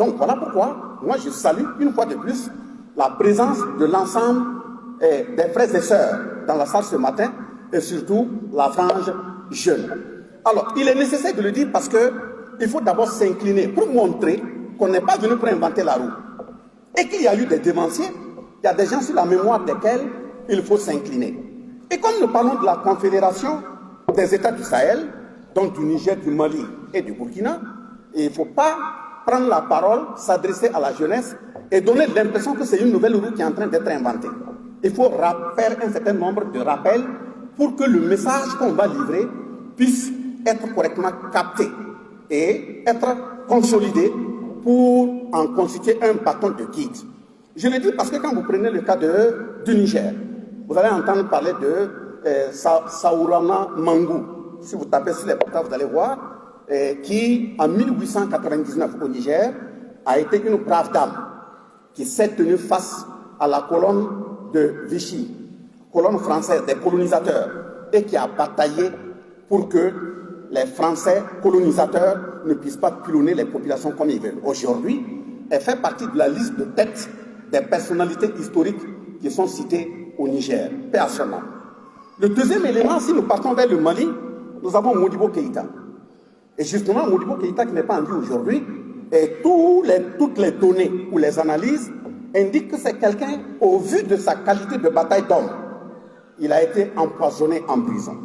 Donc voilà pourquoi, moi je salue une fois de plus la présence de l'ensemble des frères et sœurs dans la salle ce matin, et surtout la frange jeune. Alors, il est nécessaire de le dire parce qu'il faut d'abord s'incliner pour montrer qu'on n'est pas venu pour inventer la roue. Et qu'il y a eu des dévanciers, il y a des gens sur la mémoire desquels il faut s'incliner. Et comme nous parlons de la confédération des États du Sahel, donc du Niger, du Mali et du Burkina, il ne faut pas prendre la parole, s'adresser à la jeunesse et donner l'impression que c'est une nouvelle roue qui est en train d'être inventée. Il faut faire un certain nombre de rappels pour que le message qu'on va livrer puisse être correctement capté et être consolidé pour en constituer un bâton de guide. Je le dis parce que quand vous prenez le cas du Niger, vous allez entendre parler de Saourama Mangou. Si vous tapez sur les portails, vous allez voir, qui en 1899 au Niger a été une brave dame qui s'est tenue face à la colonne de Vichy, colonne française des colonisateurs, et qui a bataillé pour que les Français colonisateurs ne puissent pas pilonner les populations comme ils veulent. Aujourd'hui, elle fait partie de la liste de tête des personnalités historiques qui sont citées au Niger, paix à son âme. Le deuxième élément, si nous partons vers le Mali, nous avons Modibo Keïta. Et justement, Modibo Keïta, qui n'est pas en vie aujourd'hui, et toutes les données ou les analyses indiquent que c'est quelqu'un, au vu de sa qualité de bataille d'homme, il a été empoisonné en prison.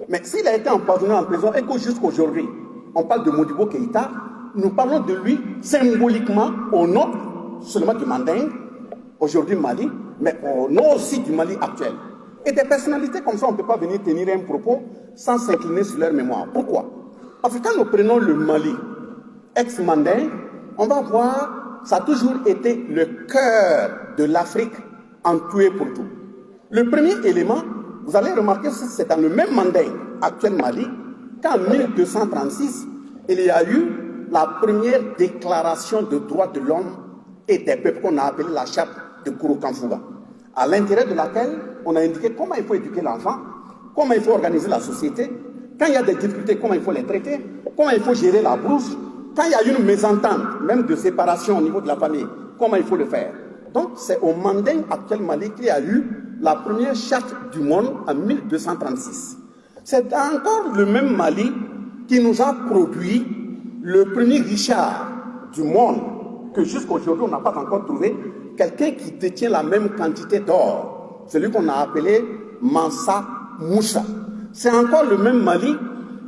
Mais s'il a été empoisonné en prison et que jusqu'aujourd'hui, on parle de Modibo Keïta, nous parlons de lui symboliquement au nom seulement du Manding, aujourd'hui Mali, mais au nom aussi du Mali actuel. Et des personnalités comme ça, on ne peut pas venir tenir un propos sans s'incliner sur leur mémoire. Pourquoi? Parce que quand nous prenons le Mali, ex-Manding, on va voir, ça a toujours été le cœur de l'Afrique en tout et pour tout. Le premier élément, vous allez remarquer que c'est dans le même Manding, actuel Mali, qu'en 1236, il y a eu la première déclaration de droits de l'homme et des peuples qu'on a appelée la charte de Kouroukanfouga, à l'intérieur de laquelle on a indiqué comment il faut éduquer l'enfant, comment il faut organiser la société, quand il y a des difficultés, comment il faut les traiter, comment il faut gérer la brousse, quand il y a une mésentente, même de séparation au niveau de la famille, comment il faut le faire. Donc c'est au Manding actuel Mali qu'il y a eu la première charte du monde en 1236. C'est encore le même Mali qui nous a produit le premier Richard du monde, que jusqu'aujourd'hui on n'a pas encore trouvé quelqu'un qui détient la même quantité d'or, celui qu'on a appelé Mansa Moussa. C'est encore le même Mali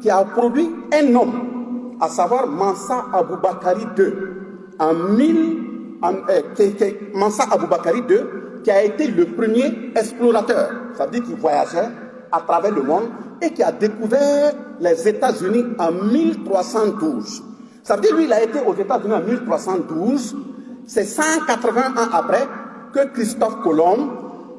qui a produit un homme, à savoir Mansa Aboubakari II, Mansa Aboubakari II, qui a été le premier explorateur, ça veut dire qu'il voyageait à travers le monde et qui a découvert les États-Unis en 1312. Ça veut dire lui, il a été aux États-Unis en 1312. C'est 180 ans après que Christophe Colomb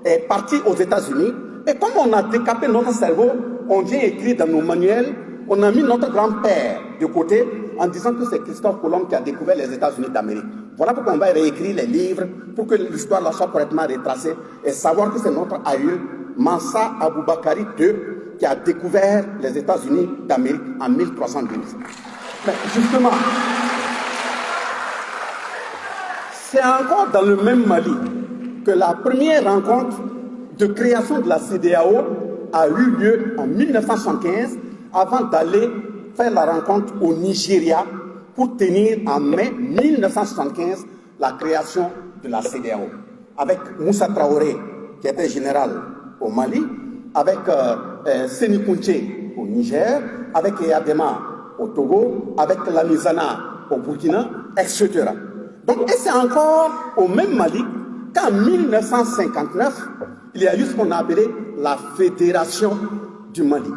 est parti aux États-Unis. Et comme on a décapé notre cerveau, on vient écrire dans nos manuels, on a mis notre grand-père de côté en disant que c'est Christophe Colomb qui a découvert les États-Unis d'Amérique. Voilà pourquoi on va réécrire les livres pour que l'histoire soit correctement retracée et savoir que c'est notre aïeul, Mansa Aboubakari II, qui a découvert les États-Unis d'Amérique en 1312. Mais justement, c'est encore dans le même Mali que la première rencontre de création de la CEDEAO a eu lieu en 1975 avant d'aller faire la rencontre au Nigeria pour tenir en mai 1975 la création de la CEDEAO. Avec Moussa Traoré, qui était général au Mali, avec Séni Kountché au Niger, avec Eyadema au Togo, avec Lamizana au Burkina, etc. Donc, et c'est encore au même Mali qu'en 1959, il y a eu ce qu'on a appelé la Fédération du Mali.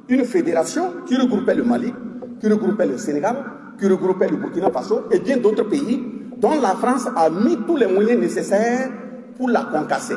Une fédération qui regroupait le Mali, qui regroupait le Sénégal, qui regroupait le Burkina Faso et bien d'autres pays dont la France a mis tous les moyens nécessaires pour la concasser.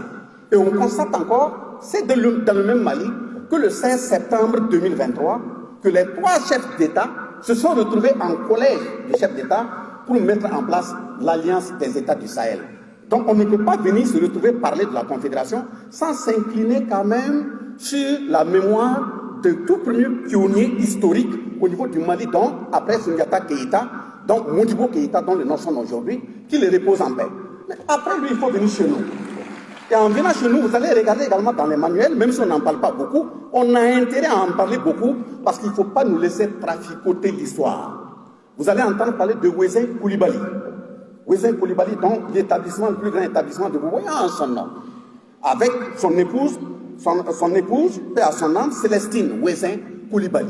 Et on constate encore, c'est dans le même Mali, que le 16 septembre 2023, que les trois chefs d'État se sont retrouvés en collège de chefs d'État pour mettre en place l'Alliance des États du Sahel. Donc on ne peut pas venir se retrouver parler de la Confédération sans s'incliner quand même sur la mémoire de tout premier pionnier historique au niveau du Mali, donc après Soundiata Keïta, donc Modibo Keïta, dont le nom sonne aujourd'hui, qu'il repose en paix. Mais après lui, il faut venir chez nous. Et en venant chez nous, vous allez regarder également dans les manuels, même si on n'en parle pas beaucoup, on a intérêt à en parler beaucoup, parce qu'il ne faut pas nous laisser traficoter l'histoire. Vous allez entendre parler de Wezin Koulibaly. Wezin Koulibaly, dont l'établissement, le plus grand établissement de Bourgogne, a son nom. Avec son épouse, paix à son nom, Célestine Wezin Koulibaly.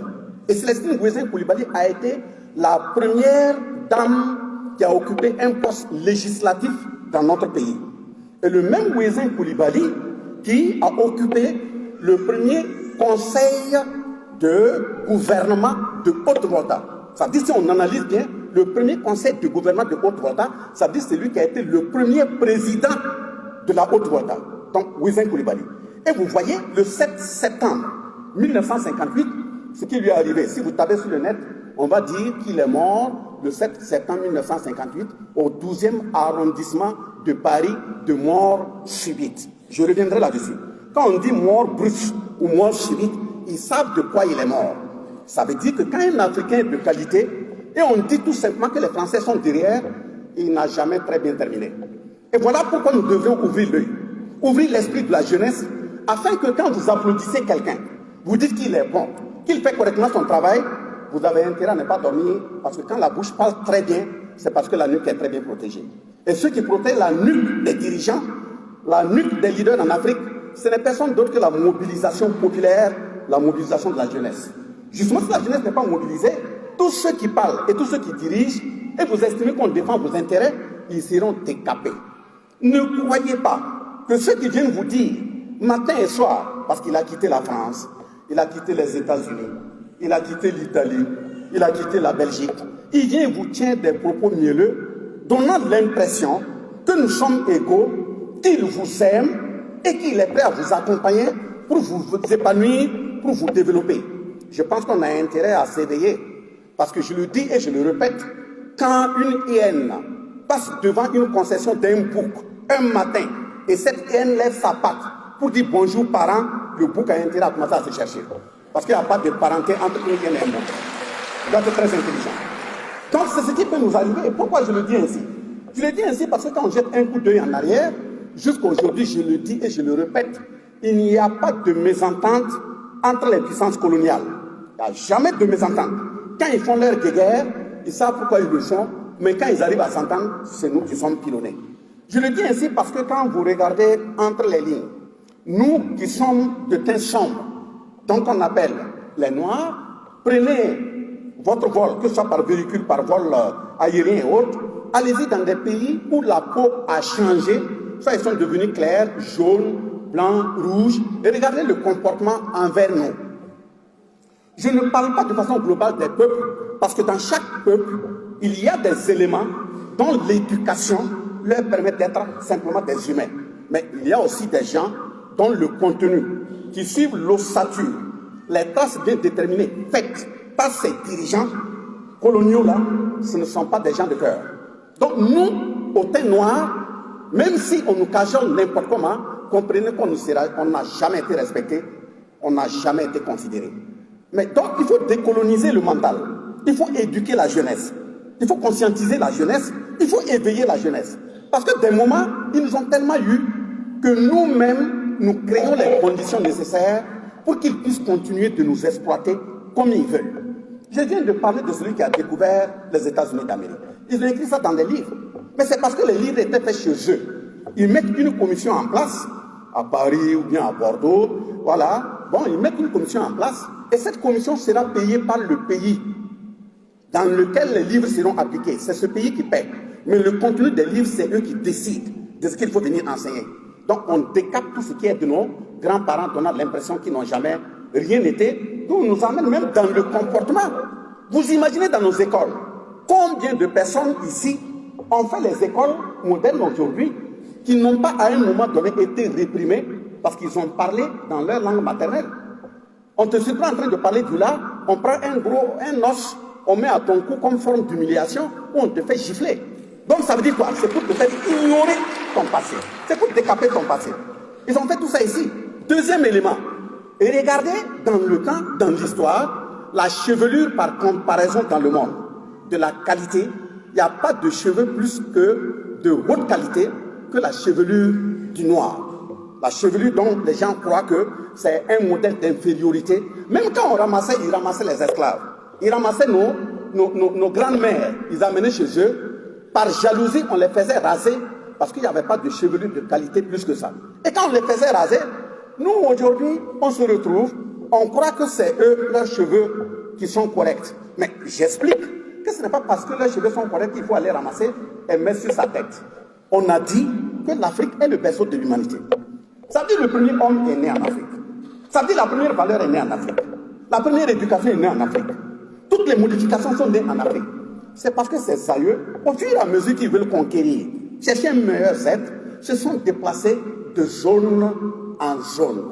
Et Célestine Wezin Koulibaly a été la première dame qui a occupé un poste législatif dans notre pays. Et le même Wezin Koulibaly qui a occupé le premier conseil de gouvernement de Haute-Volta. Ça dit, si on analyse bien, le premier conseil de gouvernement de Haute-Volta, ça dit c'est lui qui a été le premier président de la Haute-Volta. Donc, Wezin Koulibaly. Et vous voyez, le 7 septembre 1958, ce qui lui est arrivé, si vous tapez sur le net, on va dire qu'il est mort le 7 septembre 1958 au 12e arrondissement de Paris de mort subite. Je reviendrai là-dessus. Quand on dit mort brute ou mort subite, ils savent de quoi il est mort. Ça veut dire que quand un Africain est de qualité, et on dit tout simplement que les Français sont derrière, il n'a jamais très bien terminé. Et voilà pourquoi nous devons ouvrir l'œil, ouvrir l'esprit de la jeunesse, afin que quand vous applaudissez quelqu'un, vous dites qu'il est bon, qu'il fait correctement son travail, vous avez intérêt à ne pas dormir, parce que quand la bouche parle très bien, c'est parce que la nuque est très bien protégée. Et ceux qui protègent la nuque des dirigeants, la nuque des leaders en Afrique, ce n'est personne d'autre que la mobilisation populaire, la mobilisation de la jeunesse. Justement, si la jeunesse n'est pas mobilisée, tous ceux qui parlent et tous ceux qui dirigent, et vous estimez qu'on défend vos intérêts, ils seront décapés. Ne croyez pas que ceux qui viennent vous dire, matin et soir, parce qu'il a quitté la France, il a quitté les États-Unis, il a quitté l'Italie, il a quitté la Belgique, il vient vous tient des propos mielleux, donnant l'impression que nous sommes égaux, qu'il vous aime et qu'il est prêt à vous accompagner pour vous épanouir, pour vous développer. Je pense qu'on a intérêt à s'éveiller, parce que je le dis et je le répète, quand une hyène passe devant une concession d'un bouc un matin, et cette hyène lève sa patte pour dire bonjour parents, le bouc a intérêt à commencer à se chercher. Parce qu'il n'y a pas de parenté entre une hyène et un bouc. Il doit être très intelligent. Donc c'est ce qui peut nous arriver. Et pourquoi je le dis ainsi? Je le dis ainsi parce que quand on jette un coup d'œil en arrière, jusqu'à aujourd'hui, je le dis et je le répète, il n'y a pas de mésentente entre les puissances coloniales. Il n'y a jamais de mésentente. Quand ils font leur guerre, ils savent pourquoi ils le font, mais quand ils arrivent à s'entendre, c'est nous qui sommes pilonnés. Je le dis ainsi parce que quand vous regardez entre les lignes, nous qui sommes de teint sombre, dont on appelle les Noirs, prenez votre vol, que ce soit par véhicule, par vol aérien et autres, allez-y dans des pays où la peau a changé, soit ils sont devenus clairs, jaunes, blancs, rouges, et regardez le comportement envers nous. Je ne parle pas de façon globale des peuples, parce que dans chaque peuple, il y a des éléments dont l'éducation leur permet d'être simplement des humains. Mais il y a aussi des gens dont le contenu, qui suivent l'ossature, les traces bien déterminées, faites par ces dirigeants coloniaux-là, ce ne sont pas des gens de cœur. Donc nous, au teint noir, même si on nous cajole n'importe comment, comprenez qu'on n'a jamais été respecté, on n'a jamais été considéré. Mais donc il faut décoloniser le mental, il faut éduquer la jeunesse, il faut conscientiser la jeunesse, il faut éveiller la jeunesse. Parce que des moments, ils nous ont tellement eu que nous-mêmes, nous créons les conditions nécessaires pour qu'ils puissent continuer de nous exploiter comme ils veulent. Je viens de parler de celui qui a découvert les États-Unis d'Amérique. Ils ont écrit ça dans des livres. Mais c'est parce que les livres étaient faits chez eux. Ils mettent une commission en place, à Paris ou bien à Bordeaux, voilà. Bon, ils mettent une commission en place, et cette commission sera payée par le pays dans lequel les livres seront appliqués. C'est ce pays qui paie. Mais le contenu des livres, c'est eux qui décident de ce qu'il faut venir enseigner. Donc on décapte tout ce qui est de nos grands-parents, donnant l'impression qu'ils n'ont jamais rien été. Nous nous amène même dans le comportement. Vous imaginez dans nos écoles, combien de personnes ici ont fait les écoles modernes aujourd'hui qui n'ont pas à un moment donné été réprimées parce qu'ils ont parlé dans leur langue maternelle. On te surprend en train de parler du là, on prend un os, on met à ton cou comme forme d'humiliation ou on te fait gifler. Donc ça veut dire quoi? C'est pour te faire ignorer ton passé. C'est pour décaper ton passé. Ils ont fait tout ça ici. Deuxième élément. Et regardez dans le temps, dans l'histoire, la chevelure par comparaison dans le monde, de la qualité n'y a pas de cheveux plus que de haute qualité que la chevelure du noir. La chevelure dont les gens croient que c'est un modèle d'infériorité. Même quand on ramassait, ils ramassaient les esclaves. Ils ramassaient nos grandes-mères. Ils amenaient chez eux. Par jalousie, on les faisait raser parce qu'il n'y avait pas de chevelure de qualité plus que ça. Et quand on les faisait raser, nous aujourd'hui, on se retrouve, on croit que c'est eux, leurs cheveux, qui sont corrects. Mais j'explique que ce n'est pas parce que leurs cheveux sont corrects qu'il faut aller ramasser et mettre sur sa tête. On a dit que l'Afrique est le berceau de l'humanité. Ça veut dire que le premier homme est né en Afrique. Ça veut dire que la première valeur est née en Afrique. La première éducation est née en Afrique. Toutes les modifications sont nées en Afrique. C'est parce que ces aïeux, au fur et à mesure qu'ils veulent conquérir, chercher un meilleur être, se sont déplacés de zone en zone.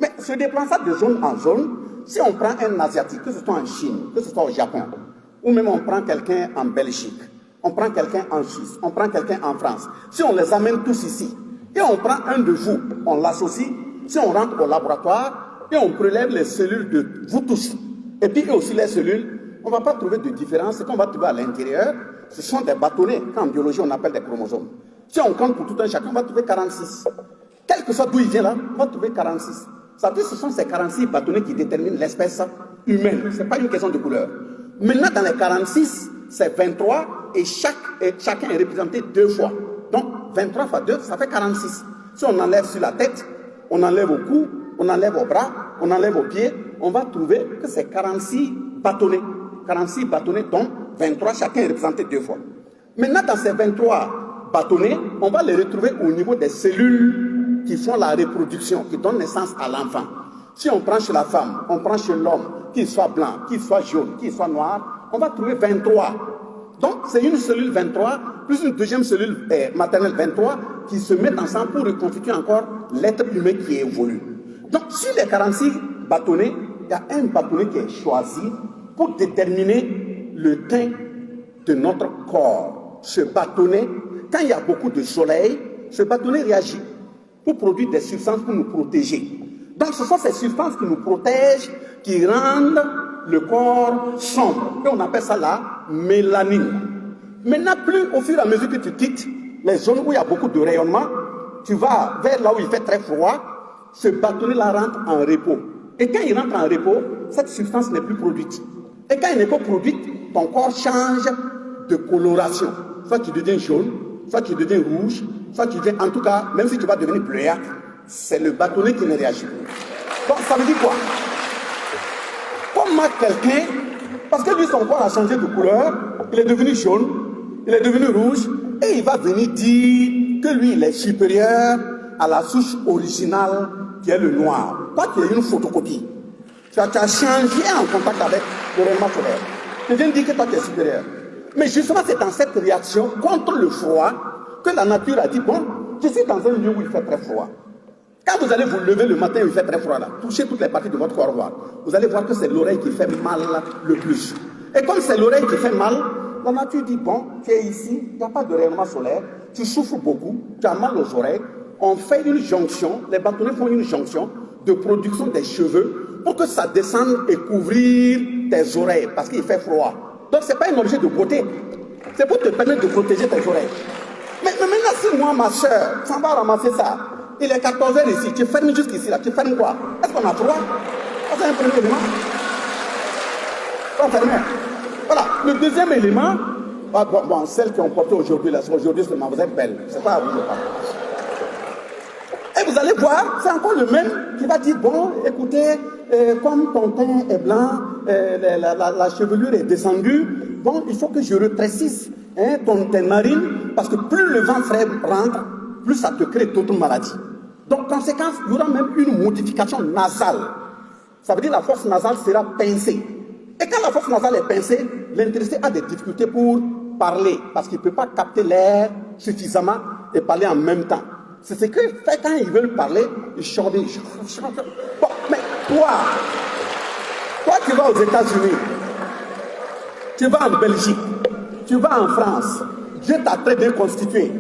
Mais se déplacer de zone en zone, si on prend un Asiatique, que ce soit en Chine, que ce soit au Japon, ou même on prend quelqu'un en Belgique, on prend quelqu'un en Suisse, on prend quelqu'un en France, si on les amène tous ici, et on prend un de vous, on l'associe, si on rentre au laboratoire, et on prélève les cellules de vous tous, et puis eux aussi les cellules, on ne va pas trouver de différence. Ce qu'on va trouver à l'intérieur, ce sont des bâtonnets, qu'en biologie on appelle des chromosomes. Si on compte pour tout un chacun, on va trouver 46. Quel que soit d'où il vient là, on va trouver 46. Ça veut dire que ce sont ces 46 bâtonnets qui déterminent l'espèce humaine. Ce n'est pas une question de couleur. Maintenant, dans les 46, c'est 23 et chacun est représenté 2 fois. Donc, 23 fois 2, ça fait 46. Si on enlève sur la tête, on enlève au cou, on enlève au bras, on enlève aux pieds, on va trouver que c'est 46 bâtonnets. 46 bâtonnets, dont 23, chacun est représenté 2 fois. Maintenant, dans ces 23 bâtonnets, on va les retrouver au niveau des cellules qui font la reproduction, qui donnent naissance à l'enfant. Si on prend chez la femme, on prend chez l'homme, qu'il soit blanc, qu'il soit jaune, qu'il soit noir, on va trouver 23. Donc, c'est une cellule 23, plus une deuxième cellule maternelle 23, qui se mettent ensemble pour reconstituer encore l'être humain qui évolue. Donc, sur les 46 bâtonnets, il y a un bâtonnet qui est choisi pour déterminer le teint de notre corps. Ce bâtonnet, quand il y a beaucoup de soleil, ce bâtonnet réagit pour produire des substances pour nous protéger. Donc ce sont ces substances qui nous protègent, qui rendent le corps sombre. Et on appelle ça la mélanine. Maintenant, plus au fur et à mesure que tu quittes les zones où il y a beaucoup de rayonnement, tu vas vers là où il fait très froid, ce bâtonnet-là rentre en repos. Et quand il rentre en repos, cette substance n'est plus produite. Et quand elle n'est pas produite, ton corps change de coloration. Soit tu deviens jaune, soit tu deviens rouge, soit tu deviens, en tout cas, même si tu vas devenir bleuâtre, c'est le bâtonnet qui ne réagit plus. Donc ça veut dire quoi? Comme quelqu'un, parce que lui son corps a changé de couleur, il est devenu jaune, il est devenu rouge, et il va venir dire que lui il est supérieur à la souche originale qui est le noir. Toi tu es une photocopie. Tu as changé en contact avec le rayonnement solaire. Tu viens de dire que toi tu es supérieur. Mais justement c'est dans cette réaction contre le froid que la nature a dit, bon, je suis dans un lieu où il fait très froid. Quand vous allez vous lever le matin, il fait très froid là, touchez toutes les parties de votre corps, vous allez voir que c'est l'oreille qui fait mal le plus. Et comme c'est l'oreille qui fait mal, la nature dit, bon, tu es ici, il n'y a pas de rayonnement solaire, tu souffres beaucoup, tu as mal aux oreilles, on fait une jonction, les bâtonnets font une jonction de production des cheveux pour que ça descende et couvrir tes oreilles, parce qu'il fait froid. Donc ce n'est pas un objet de beauté, c'est pour te permettre de protéger tes oreilles. Mais maintenant, si moi, ma soeur, s'en va ramasser ça, il est 14h ici, tu fermes jusqu'ici, là, tu fermes quoi? Est-ce qu'on a froid? C'est un premier élément. On ferme. Voilà, le deuxième élément, bon, celles qui ont porté aujourd'hui, là, aujourd'hui seulement, vous êtes belles, c'est pas à vous de parler. Et vous allez voir, c'est encore le même qui va dire, bon, écoutez, comme ton teint est blanc, la chevelure est descendue, bon, il faut que je rétrécisse ton narine, parce que plus le vent frais rentre, plus ça te crée d'autres maladies. Donc, conséquence, il y aura même une modification nasale. Ça veut dire que la force nasale sera pincée. Et quand la force nasale est pincée, l'intéressé a des difficultés pour parler, parce qu'il ne peut pas capter l'air suffisamment et parler en même temps. C'est ce que fait quand ils veulent parler, ils chantent. Bon, mais toi tu vas aux États-Unis, tu vas en Belgique, tu vas en France, Dieu t'a très bien constitué,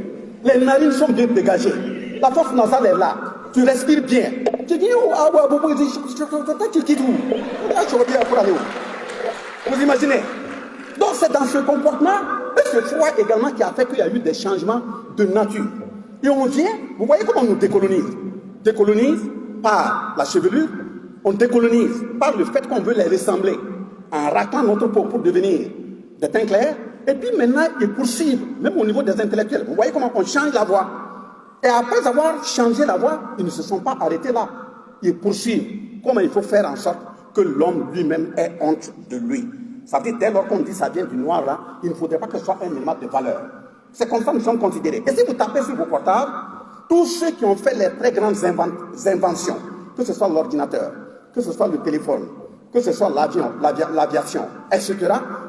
les narines sont bien dégagées, la force nasale est là, tu respires bien. Tu dis, tu quittes où? Pour aller où? Vous imaginez? Donc c'est dans ce comportement, ce choix également qui a fait qu'il y a eu des changements de nature. Et on vient, vous voyez comment on nous décolonise. Décolonise par la chevelure, on décolonise par le fait qu'on veut les ressembler en raclant notre peau pour devenir des teints clairs. Et puis maintenant, ils poursuivent, même au niveau des intellectuels. Vous voyez comment on change la voix. Et après avoir changé la voix, ils ne se sont pas arrêtés là. Ils poursuivent comment il faut faire en sorte que l'homme lui-même ait honte de lui. Ça veut dire, dès lors qu'on dit ça vient du noir là, il ne faudrait pas que ce soit un élément de valeur. C'est comme ça que nous sommes considérés. Et si vous tapez sur vos portables, tous ceux qui ont fait les très grandes inventions, que ce soit l'ordinateur, que ce soit le téléphone, que ce soit l'aviation, etc.,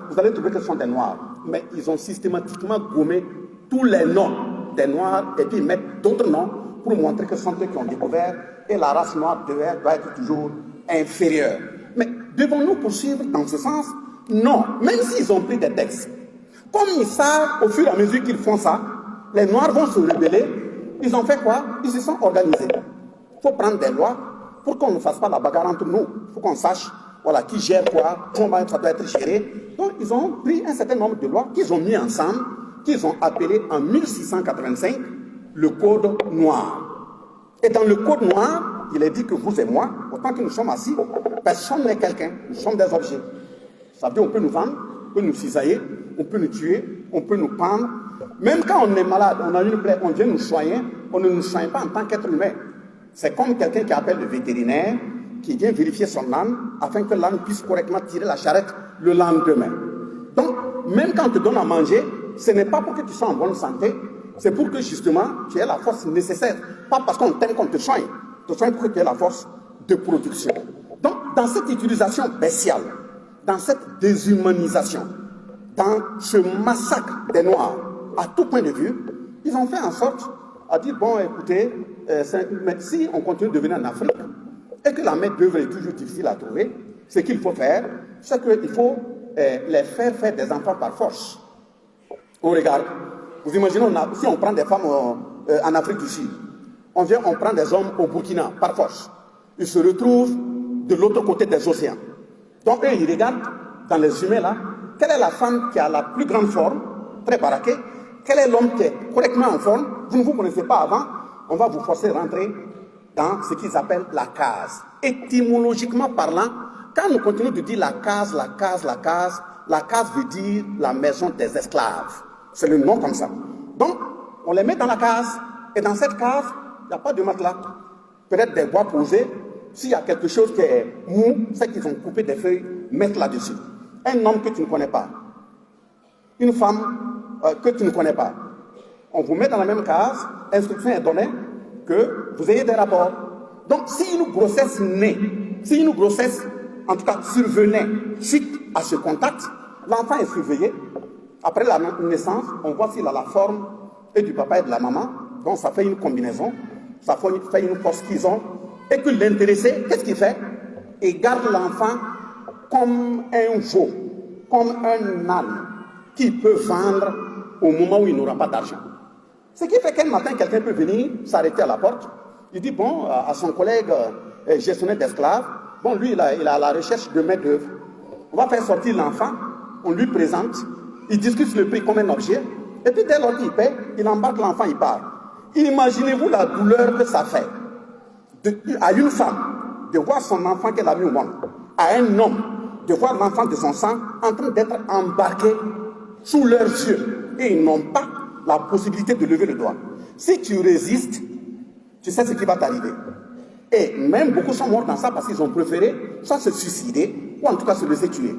vous allez trouver que ce sont des noirs. Mais ils ont systématiquement gommé tous les noms des noirs et puis ils mettent d'autres noms pour montrer que ce sont eux qui ont découvert et la race noire doit être toujours inférieure. Mais devons-nous poursuivre dans ce sens? Non, même s'ils ont pris des textes. Comme ils savent, au fur et à mesure qu'ils font ça, les Noirs vont se rebeller. Ils ont fait quoi? Ils se sont organisés. Il faut prendre des lois pour qu'on ne fasse pas la bagarre entre nous. Il faut qu'on sache voilà, qui gère quoi, comment ça doit être géré. Donc, ils ont pris un certain nombre de lois qu'ils ont mis ensemble, qu'ils ont appelé en 1685 le Code noir. Et dans le Code noir, il est dit que vous et moi, autant que nous sommes assis, personne n'est quelqu'un, nous sommes des objets. Ça veut dire qu'on peut nous vendre, on peut nous cisailler, on peut nous tuer, on peut nous pendre. Même quand on est malade, on a une plaie, on vient nous soigner, on ne nous soigne pas en tant qu'être humain. C'est comme quelqu'un qui appelle le vétérinaire, qui vient vérifier son âne, afin que l'âne puisse correctement tirer la charrette le lendemain. Donc, même quand on te donne à manger, ce n'est pas pour que tu sois en bonne santé, c'est pour que justement tu aies la force nécessaire. Pas parce qu'on t'aime qu'on te soigne pour que tu aies la force de production. Donc, dans cette utilisation bestiale, dans cette déshumanisation, dans ce massacre des Noirs, à tout point de vue, ils ont fait en sorte à dire, bon, écoutez, mais si on continue de venir en Afrique, et que la main d'œuvre est toujours difficile à trouver, ce qu'il faut faire, c'est qu'il faut les faire des enfants par force. On regarde. Vous imaginez, si on prend des femmes en Afrique du Sud, on prend des hommes au Burkina, par force. Ils se retrouvent de l'autre côté des océans. Donc, eux, ils regardent dans les humains là, quelle est la femme qui a la plus grande forme, très baraquée, quel est l'homme qui est correctement en forme, vous ne vous connaissez pas avant, on va vous forcer à rentrer dans ce qu'ils appellent la case. Étymologiquement parlant, quand nous continuons de dire la case veut dire la maison des esclaves. C'est le nom comme ça. Donc, on les met dans la case, et dans cette case, il n'y a pas de matelas. Peut-être des bois posés. S'il y a quelque chose qui est mou, c'est qu'ils ont coupé des feuilles, mettre là-dessus. Un homme que tu ne connais pas, une femme que tu ne connais pas, on vous met dans la même case, instruction est donnée que vous ayez des rapports. Donc, si une grossesse naît, si une grossesse, en tout cas, survenait suite à ce contact, l'enfant est surveillé. Après la naissance, on voit s'il a la forme et du papa et de la maman. Donc, ça fait une combinaison, ça fait une force qu'ils ont. Et que l'intéressé, qu'est-ce qu'il fait? Il garde l'enfant comme un veau, comme un âne qu'il peut vendre au moment où il n'aura pas d'argent. Ce qui fait qu'un matin, quelqu'un peut venir s'arrêter à la porte. Il dit, bon, à son collègue gestionnaire d'esclaves, bon, lui, il a la recherche de main-d'œuvre. On va faire sortir l'enfant, on lui présente, il discute le prix comme un objet, et puis dès lors qu'il paie, il embarque l'enfant, il part. Imaginez-vous la douleur que ça fait à une femme de voir son enfant qu'elle a mis au monde, à un homme de voir l'enfant de son sang en train d'être embarqué sous leurs yeux, et ils n'ont pas la possibilité de lever le doigt. Si tu résistes, tu sais ce qui va t'arriver. Et même beaucoup sont morts dans ça parce qu'ils ont préféré soit se suicider ou en tout cas se laisser tuer.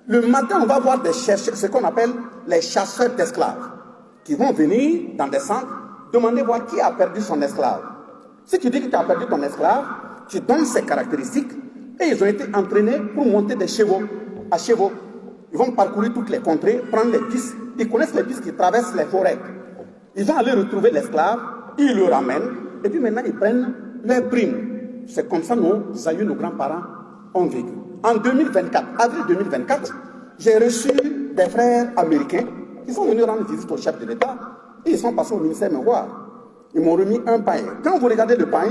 Le matin, on va voir des chercheurs, ce qu'on appelle les chasseurs d'esclaves, qui vont venir dans des centres demander voir qui a perdu son esclave. Si tu dis que tu as perdu ton esclave, tu donnes ses caractéristiques et ils ont été entraînés pour monter des chevaux, à chevaux. Ils vont parcourir toutes les contrées, prendre les pistes. Ils connaissent les pistes qui traversent les forêts. Ils vont aller retrouver l'esclave, ils le ramènent et puis maintenant ils prennent leurs primes. C'est comme ça nos aïeux, nos grands-parents ont vécu. En 2024, avril 2024, j'ai reçu des frères américains qui sont venus rendre visite au chef de l'État et ils sont passés au ministère me voir. Ils m'ont remis un pain. Quand vous regardez le pain,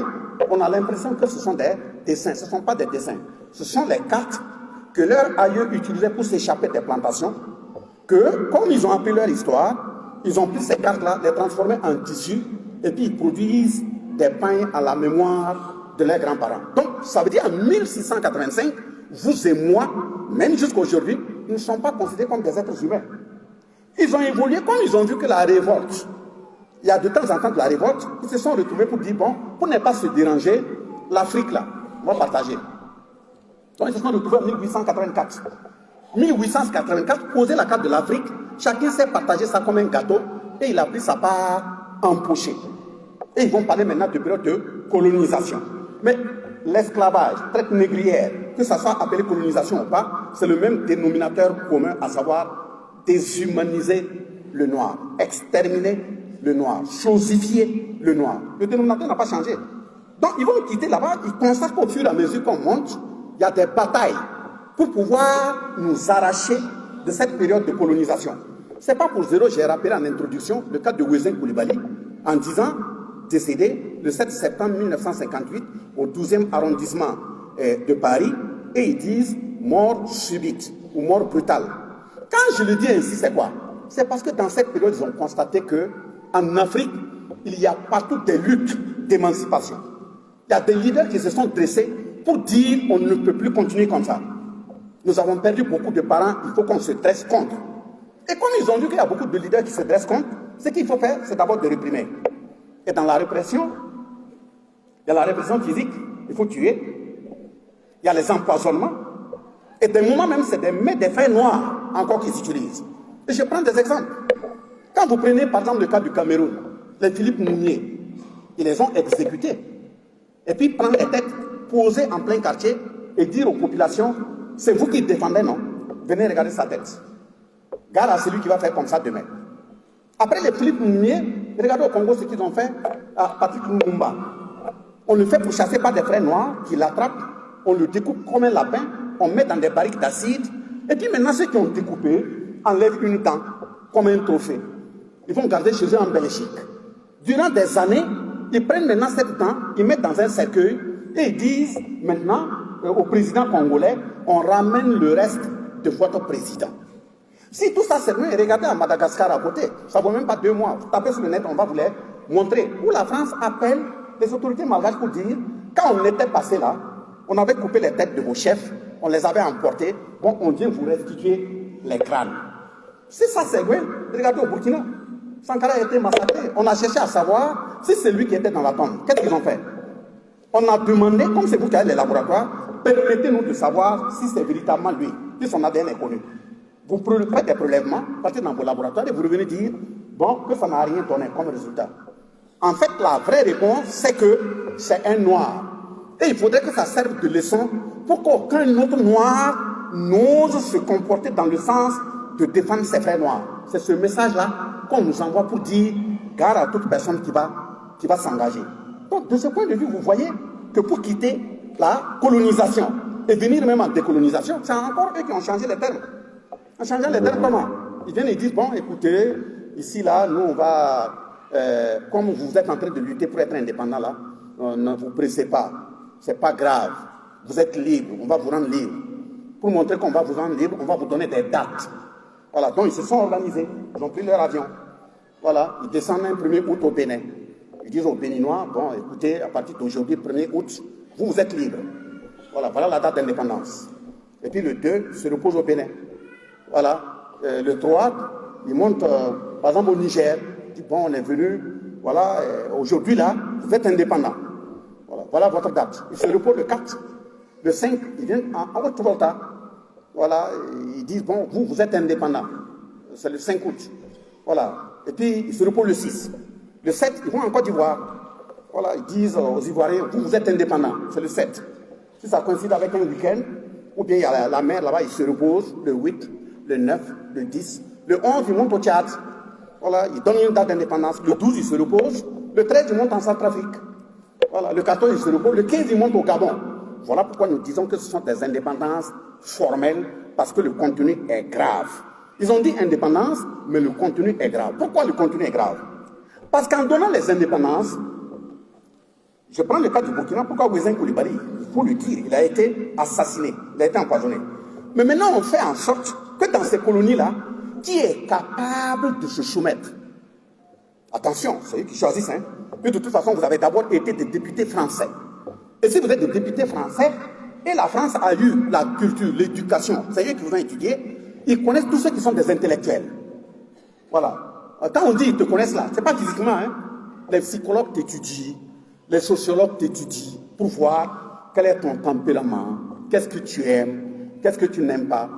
on a l'impression que ce sont des dessins. Ce ne sont pas des dessins. Ce sont les cartes que leurs aïeux utilisaient pour s'échapper des plantations que, comme ils ont appris leur histoire, ils ont pris ces cartes-là, les transformer en tissu, et puis ils produisent des pains à la mémoire de leurs grands-parents. Donc, ça veut dire en 1685, vous et moi, même jusqu'à aujourd'hui, ils ne sont pas considérés comme des êtres humains. Ils ont évolué comme ils ont vu que la révolte, il y a de temps en temps de la révolte, ils se sont retrouvés pour dire, bon, pour ne pas se déranger, l'Afrique là, on va partager. Donc ils se sont retrouvés en 1884. 1884, poser la carte de l'Afrique, chacun s'est partagé ça comme un gâteau, et il a pris sa part empochée. Et ils vont parler maintenant de période de colonisation. Mais l'esclavage, traite négrière, que ça soit appelé colonisation ou pas, c'est le même dénominateur commun, à savoir déshumaniser le noir, exterminer le noir, chosifier le noir. Le dénominateur n'a pas changé. Donc ils vont quitter là-bas, ils constatent qu'au fur et à mesure qu'on monte, il y a des batailles pour pouvoir nous arracher de cette période de colonisation. Ce n'est pas pour zéro, j'ai rappelé en introduction le cas de Wezen Koulibaly, en disant, décédé le 7 septembre 1958 au 12e arrondissement de Paris, et ils disent mort subite ou mort brutale. Quand je le dis ainsi, c'est quoi? C'est parce que dans cette période, ils ont constaté qu'en Afrique, il y a partout des luttes d'émancipation. Il y a des leaders qui se sont dressés pour dire on ne peut plus continuer comme ça. Nous avons perdu beaucoup de parents, il faut qu'on se dresse contre. Et comme ils ont vu qu'il y a beaucoup de leaders qui se dressent contre, ce qu'il faut faire, c'est d'abord de réprimer. Et dans la répression, il y a la répression physique, il faut tuer. Il y a les empoisonnements. Et des moments même, c'est des faits noirs encore qu'ils utilisent. Et je prends des exemples. Quand vous prenez par exemple le cas du Cameroun, les Philippe Mounier, ils les ont exécutés. Et puis prendre les têtes, poser en plein quartier et dire aux populations, c'est vous qui défendez, non? Venez regarder sa tête. Garde à celui qui va faire comme ça demain. Après les Philippe Mounier, regardez au Congo ce qu'ils ont fait à Patrick Lumumba. On le fait pour chasser par des frères noirs qui l'attrapent, on le découpe comme un lapin, on met dans des barriques d'acide, et puis maintenant ceux qui ont découpé enlèvent une dent comme un trophée. Ils vont garder chez eux en Belgique. Durant des années, ils prennent maintenant cette dent, ils mettent dans un cercueil et ils disent maintenant au président congolais, on ramène le reste de votre président. Si tout ça c'est vrai, regardez à Madagascar à côté, ça ne vaut même pas 2 mois. Vous tapez sur le net, on va vous les montrer. Où la France appelle les autorités malgaches pour dire, quand on était passé là, on avait coupé les têtes de vos chefs, on les avait emportés, bon, on vient vous restituer les crânes. Si ça c'est vrai, regardez au Burkina, Sankara a été massacré. On a cherché à savoir si c'est lui qui était dans la tombe. Qu'est-ce qu'ils ont fait? On a demandé, comme c'est vous qui avez les laboratoires, permettez-nous de savoir si c'est véritablement lui, si son ADN est connu. Vous faites des prélèvements, partez dans vos laboratoires et vous revenez dire, bon, que ça n'a rien donné comme résultat. En fait, la vraie réponse, c'est que c'est un noir. Et il faudrait que ça serve de leçon pour qu'aucun autre noir n'ose se comporter dans le sens de défendre ses frères noirs. C'est ce message-là qu'on nous envoie pour dire, garde à toute personne qui va s'engager. Donc, de ce point de vue, vous voyez que pour quitter la colonisation et venir même en décolonisation, c'est encore eux qui ont changé les termes. En changeant les termes, comment? Ils viennent et disent, bon, écoutez, ici, là, nous, on va, comme vous êtes en train de lutter pour être indépendant, là, ne vous pressez pas. C'est pas grave. Vous êtes libre, on va vous rendre libre. Pour montrer qu'on va vous rendre libre, on va vous donner des dates. Voilà, donc ils se sont organisés, ils ont pris leur avion. Voilà, ils descendent un 1er août au Bénin. Ils disent aux Béninois, bon, écoutez, à partir d'aujourd'hui, 1er août, vous êtes libres. Voilà, voilà la date d'indépendance. Et puis le 2, ils se reposent au Bénin. Voilà, le 3, ils montent, par exemple, au Niger. Ils disent, bon, on est venu, voilà, aujourd'hui, là, vous êtes indépendants. Voilà, voilà votre date. Ils se reposent le 4. Le 5, ils viennent en Haute-Volta. Voilà, ils disent, bon, vous êtes indépendants. C'est le 5 août. Voilà. Et puis, ils se reposent le 6. Le 7, ils vont en Côte d'Ivoire. Voilà, ils disent aux Ivoiriens, vous êtes indépendants. C'est le 7. Si ça coïncide avec un week-end, ou bien il y a la mer là-bas, ils se reposent le 8, le 9, le 10. Le 11, ils montent au Tchad. Voilà, ils donnent une date d'indépendance. Le 12, ils se reposent. Le 13, ils montent en Centrafrique. Voilà, le 14, ils se reposent. Le 15, ils montent au Gabon. Voilà pourquoi nous disons que ce sont des indépendances formelles, parce que le contenu est grave. Ils ont dit indépendance, mais le contenu est grave. Pourquoi le contenu est grave? Parce qu'en donnant les indépendances, je prends le cas du Burkina, pourquoi Wezen Koulibaly, il faut le dire, il a été assassiné, il a été empoisonné. Mais maintenant, on fait en sorte que dans ces colonies-là, qui est capable de se soumettre. Attention, c'est eux qui choisissent. Hein. Mais de toute façon, vous avez d'abord été des députés français. Et si vous êtes des députés français, et la France a eu la culture, l'éducation, c'est eux qui vous ont étudié, ils connaissent tous ceux qui sont des intellectuels. Voilà. Quand on dit ils te connaissent là, ce n'est pas physiquement. Hein. Les psychologues t'étudient, les sociologues t'étudient pour voir quel est ton tempérament, qu'est-ce que tu aimes, qu'est-ce que tu n'aimes pas.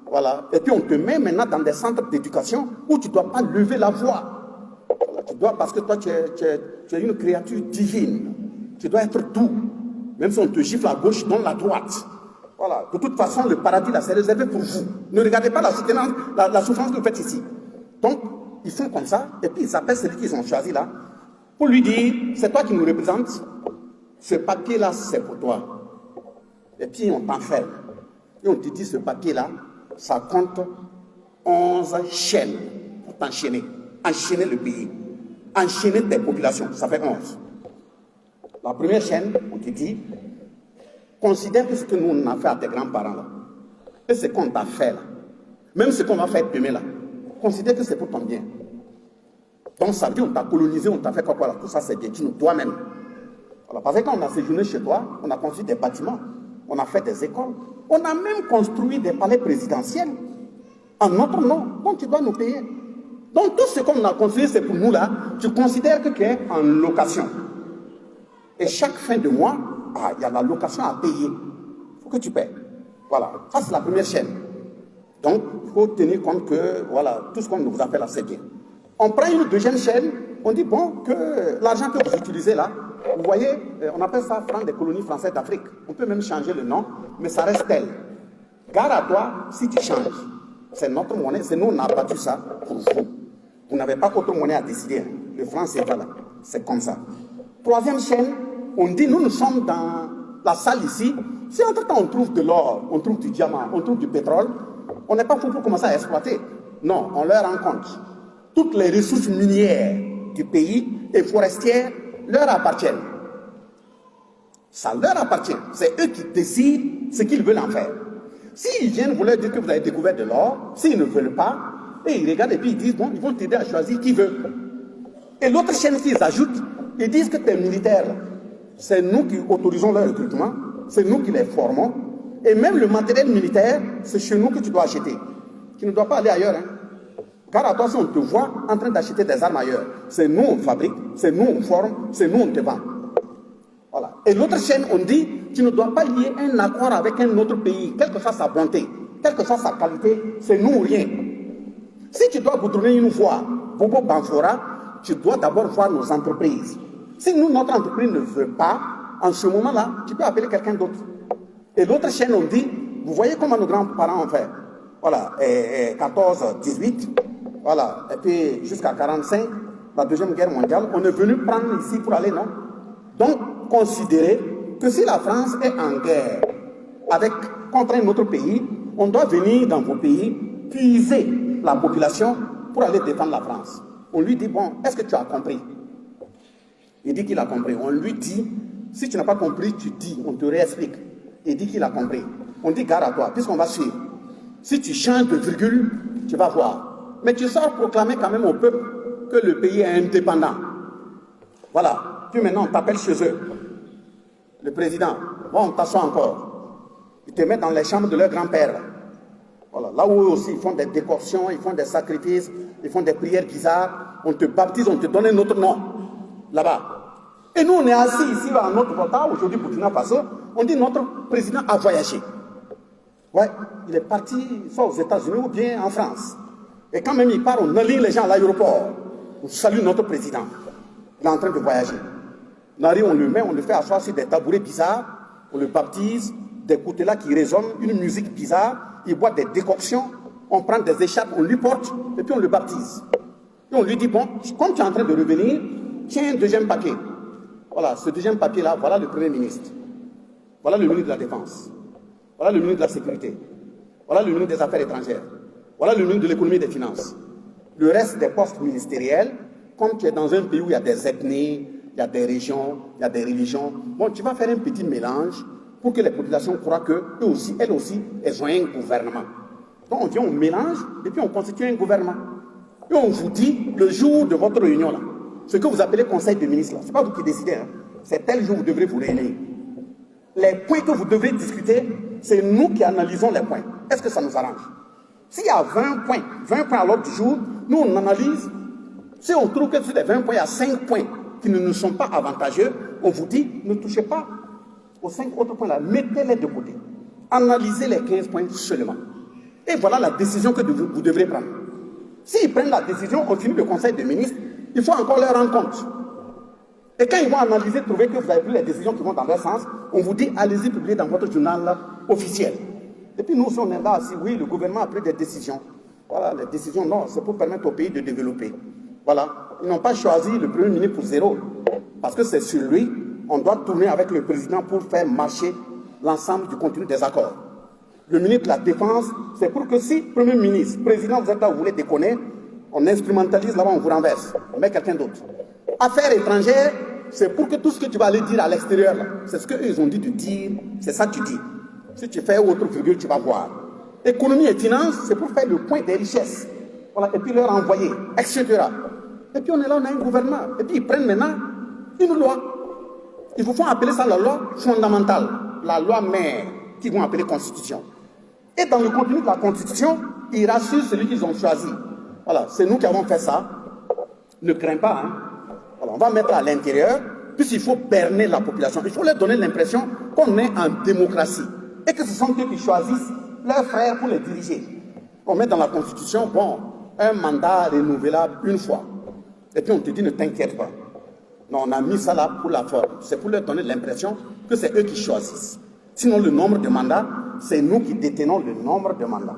Voilà. Et puis on te met maintenant dans des centres d'éducation où tu ne dois pas lever la voix. Voilà. Tu dois, parce que toi tu es une créature divine. Tu dois être doux. Même si on te gifle à gauche, donne la droite. Voilà. De toute façon, le paradis là, c'est réservé pour vous. Ne regardez pas la souffrance que vous faites ici. Donc, ils font comme ça, et puis ils appellent celui qu'ils ont choisi là, pour lui dire, c'est toi qui nous représentes, ce papier-là, c'est pour toi. Et puis on t'enferme. Et on te dit, ce papier-là, ça compte 11 chaînes pour t'enchaîner. Enchaîner le pays. Enchaîner tes populations, ça fait 11. La première chaîne, on te dit, considère que ce que nous on a fait à tes grands-parents là, et ce qu'on t'a fait là, même ce qu'on va faire demain là, considère que c'est pour ton bien. Donc ça veut dire on t'a colonisé, on t'a fait quoi, là, tout ça c'est bien, tu nous toi-même. Voilà, parce que quand on a séjourné chez toi, on a construit des bâtiments, on a fait des écoles, on a même construit des palais présidentiels en notre nom, donc tu dois nous payer. Donc tout ce qu'on a construit, c'est pour nous là, tu considères que tu es en location. Et chaque fin de mois, il y a la location à payer. Il faut que tu paies. Voilà, ça c'est la première chaîne. Donc, il faut tenir compte que, voilà, tout ce qu'on vous appelle là, c'est bien. On prend une deuxième chaîne, on dit, bon, que l'argent que vous utilisez là, vous voyez, on appelle ça franc des colonies françaises d'Afrique. On peut même changer le nom, mais ça reste tel. Gare à toi si tu changes. C'est notre monnaie, c'est nous, on a battu ça pour vous. Vous n'avez pas autre monnaie à décider. Le franc CFA là, c'est comme ça. Troisième chaîne, on dit, nous sommes dans la salle ici. Si entre-temps on trouve de l'or, on trouve du diamant, on trouve du pétrole, on n'est pas fou pour commencer à exploiter. Non, on leur rend compte. Toutes les ressources minières du pays et forestières leur appartiennent. Ça leur appartient. C'est eux qui décident ce qu'ils veulent en faire. S'ils viennent vous leur dire que vous avez découvert de l'or, s'ils ne veulent pas, et ils regardent et puis ils disent, bon, ils vont t'aider à choisir qui veut. Et l'autre chaîne qu'ils ajoutent, ils disent que tes militaires, c'est nous qui autorisons leur recrutement, c'est nous qui les formons, et même le matériel militaire, c'est chez nous que tu dois acheter. Tu ne dois pas aller ailleurs. Hein. Car à toi, si on te voit en train d'acheter des armes ailleurs, c'est nous on fabrique, c'est nous on forme, c'est nous on te vend. Voilà. Et l'autre chaîne, on dit, tu ne dois pas lier un accord avec un autre pays, quelle que soit sa bonté, quelle que soit sa qualité, c'est nous ou rien. Si tu dois goudronner une voie, Bobo Banfora, tu dois d'abord voir nos entreprises. Si nous, notre entreprise ne veut pas, en ce moment-là, tu peux appeler quelqu'un d'autre. Et l'autre chaîne, on dit, vous voyez comment nos grands-parents ont fait. Voilà, 14, 18, voilà, et puis jusqu'à 45, la Deuxième Guerre mondiale, on est venu prendre ici pour aller, non? Donc, considérez que si la France est en guerre contre un autre pays, on doit venir dans vos pays, puiser la population pour aller défendre la France. On lui dit, bon, est-ce que tu as compris? Il dit qu'il a compris. On lui dit, si tu n'as pas compris, tu dis, on te réexplique. Il dit qu'il a compris. On dit, gare à toi, puisqu'on va suivre. Si tu changes de virgule, tu vas voir. Mais tu sors proclamer quand même au peuple que le pays est indépendant. Voilà. Puis maintenant, on t'appelle chez eux. Le président, bon, on t'assoit encore. Ils te mettent dans les chambres de leur grand-père. Voilà. Là où eux aussi, ils font des décoctions, ils font des sacrifices, ils font des prières bizarres. On te baptise, on te donne un autre nom. Là-bas. Et nous, on est assis ici, à notre portable, aujourd'hui, Burkina Faso, on dit notre président a voyagé. Ouais, il est parti soit aux États-Unis ou bien en France. Et quand même il part, on aligne les gens à l'aéroport. On salue notre président. Il est en train de voyager. On arrive, on le met, on le fait asseoir sur des tabourets bizarres, on le baptise, des coutelas qui résonnent, une musique bizarre, il boit des décoctions, on prend des écharpes, on lui porte, et puis on le baptise. Et on lui dit, bon, comme tu es en train de revenir, tiens un deuxième papier. Voilà, ce deuxième papier-là, voilà le Premier ministre. Voilà le ministre de la Défense. Voilà le ministre de la Sécurité. Voilà le ministre des Affaires étrangères. Voilà le ministre de l'Économie et des Finances. Le reste des postes ministériels, comme tu es dans un pays où il y a des ethnies, il y a des régions, il y a des religions, bon, tu vas faire un petit mélange pour que les populations croient qu'elles aussi, elles ont un gouvernement. Donc on vient, on mélange, et puis on constitue un gouvernement. Et on vous dit, le jour de votre réunion, là, ce que vous appelez conseil de ministres, ce n'est pas vous qui décidez, hein. C'est tel jour que vous devrez vous réunir. Les points que vous devrez discuter, c'est nous qui analysons les points. Est-ce que ça nous arrange? S'il y a 20 points à l'ordre du jour, nous on analyse. Si on trouve que sur les 20 points, il y a 5 points qui ne nous sont pas avantageux, on vous dit, ne touchez pas aux 5 autres points là, mettez-les de côté. Analysez les 15 points seulement. Et voilà la décision que vous devrez prendre. S'ils prennent la décision, on finit le conseil de ministres, il faut encore leur rendre compte. Et quand ils vont analyser, trouver que vous avez pris les décisions qui vont dans leur sens, on vous dit, allez-y publier dans votre journal officiel. Et puis nous, si on est là, si oui, le gouvernement a pris des décisions. Voilà, les décisions, non, c'est pour permettre au pays de développer. Voilà, ils n'ont pas choisi le Premier ministre pour zéro. Parce que c'est sur lui, on doit tourner avec le président pour faire marcher l'ensemble du contenu des accords. Le ministre de la Défense, c'est pour que si Premier ministre, président, vous êtes là, vous voulez déconner, on instrumentalise là-bas, on vous renverse, on met quelqu'un d'autre. Affaires étrangères, c'est pour que tout ce que tu vas aller dire à l'extérieur, c'est ce qu'eux ont dit de dire, c'est ça que tu dis. Si tu fais autre virgule, tu vas voir. Économie et finance, c'est pour faire le point des richesses. Voilà, et puis leur envoyer, etc. Et puis on est là, on a un gouvernement. Et puis ils prennent maintenant une loi. Ils vous font appeler ça la loi fondamentale, la loi mère, qu'ils vont appeler constitution. Et dans le contenu de la constitution, ils rassurent celui qu'ils ont choisi. Voilà, c'est nous qui avons fait ça. Ne crains pas, hein. Voilà, on va mettre à l'intérieur, puisqu'il faut berner la population. Il faut leur donner l'impression qu'on est en démocratie. Et que ce sont eux qui choisissent leurs frères pour les diriger. On met dans la constitution, bon, un mandat renouvelable une fois. Et puis on te dit, ne t'inquiète pas. Non, on a mis ça là pour la forme. C'est pour leur donner l'impression que c'est eux qui choisissent. Sinon, le nombre de mandats, c'est nous qui détenons le nombre de mandats.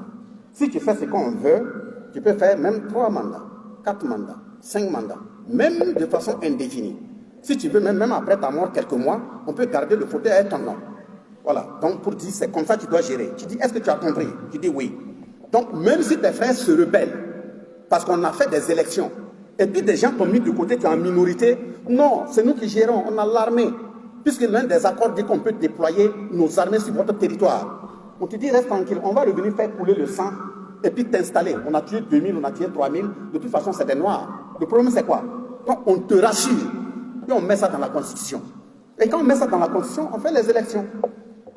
Si tu fais ce qu'on veut, tu peux faire même 3 mandats, 4 mandats, 5 mandats, même de façon indéfinie. Si tu veux, même après ta mort, quelques mois, on peut garder le fauteuil à ton nom. Voilà, donc pour dire, c'est comme ça que tu dois gérer. Tu dis, est-ce que tu as compris? Tu dis oui. Donc, même si tes frères se rebellent, parce qu'on a fait des élections, et puis des gens t'ont mis de côté, tu es en minorité, non, c'est nous qui gérons, on a l'armée. Puisque l'un des accords dit qu'on peut déployer nos armées sur votre territoire. On te dit, reste tranquille, on va revenir faire couler le sang, et puis t'installer. On a tué 2000, on a tué 3000, de toute façon c'est des noirs. Le problème c'est quoi? Donc on te rassure, et on met ça dans la Constitution. Et quand on met ça dans la Constitution, on fait les élections.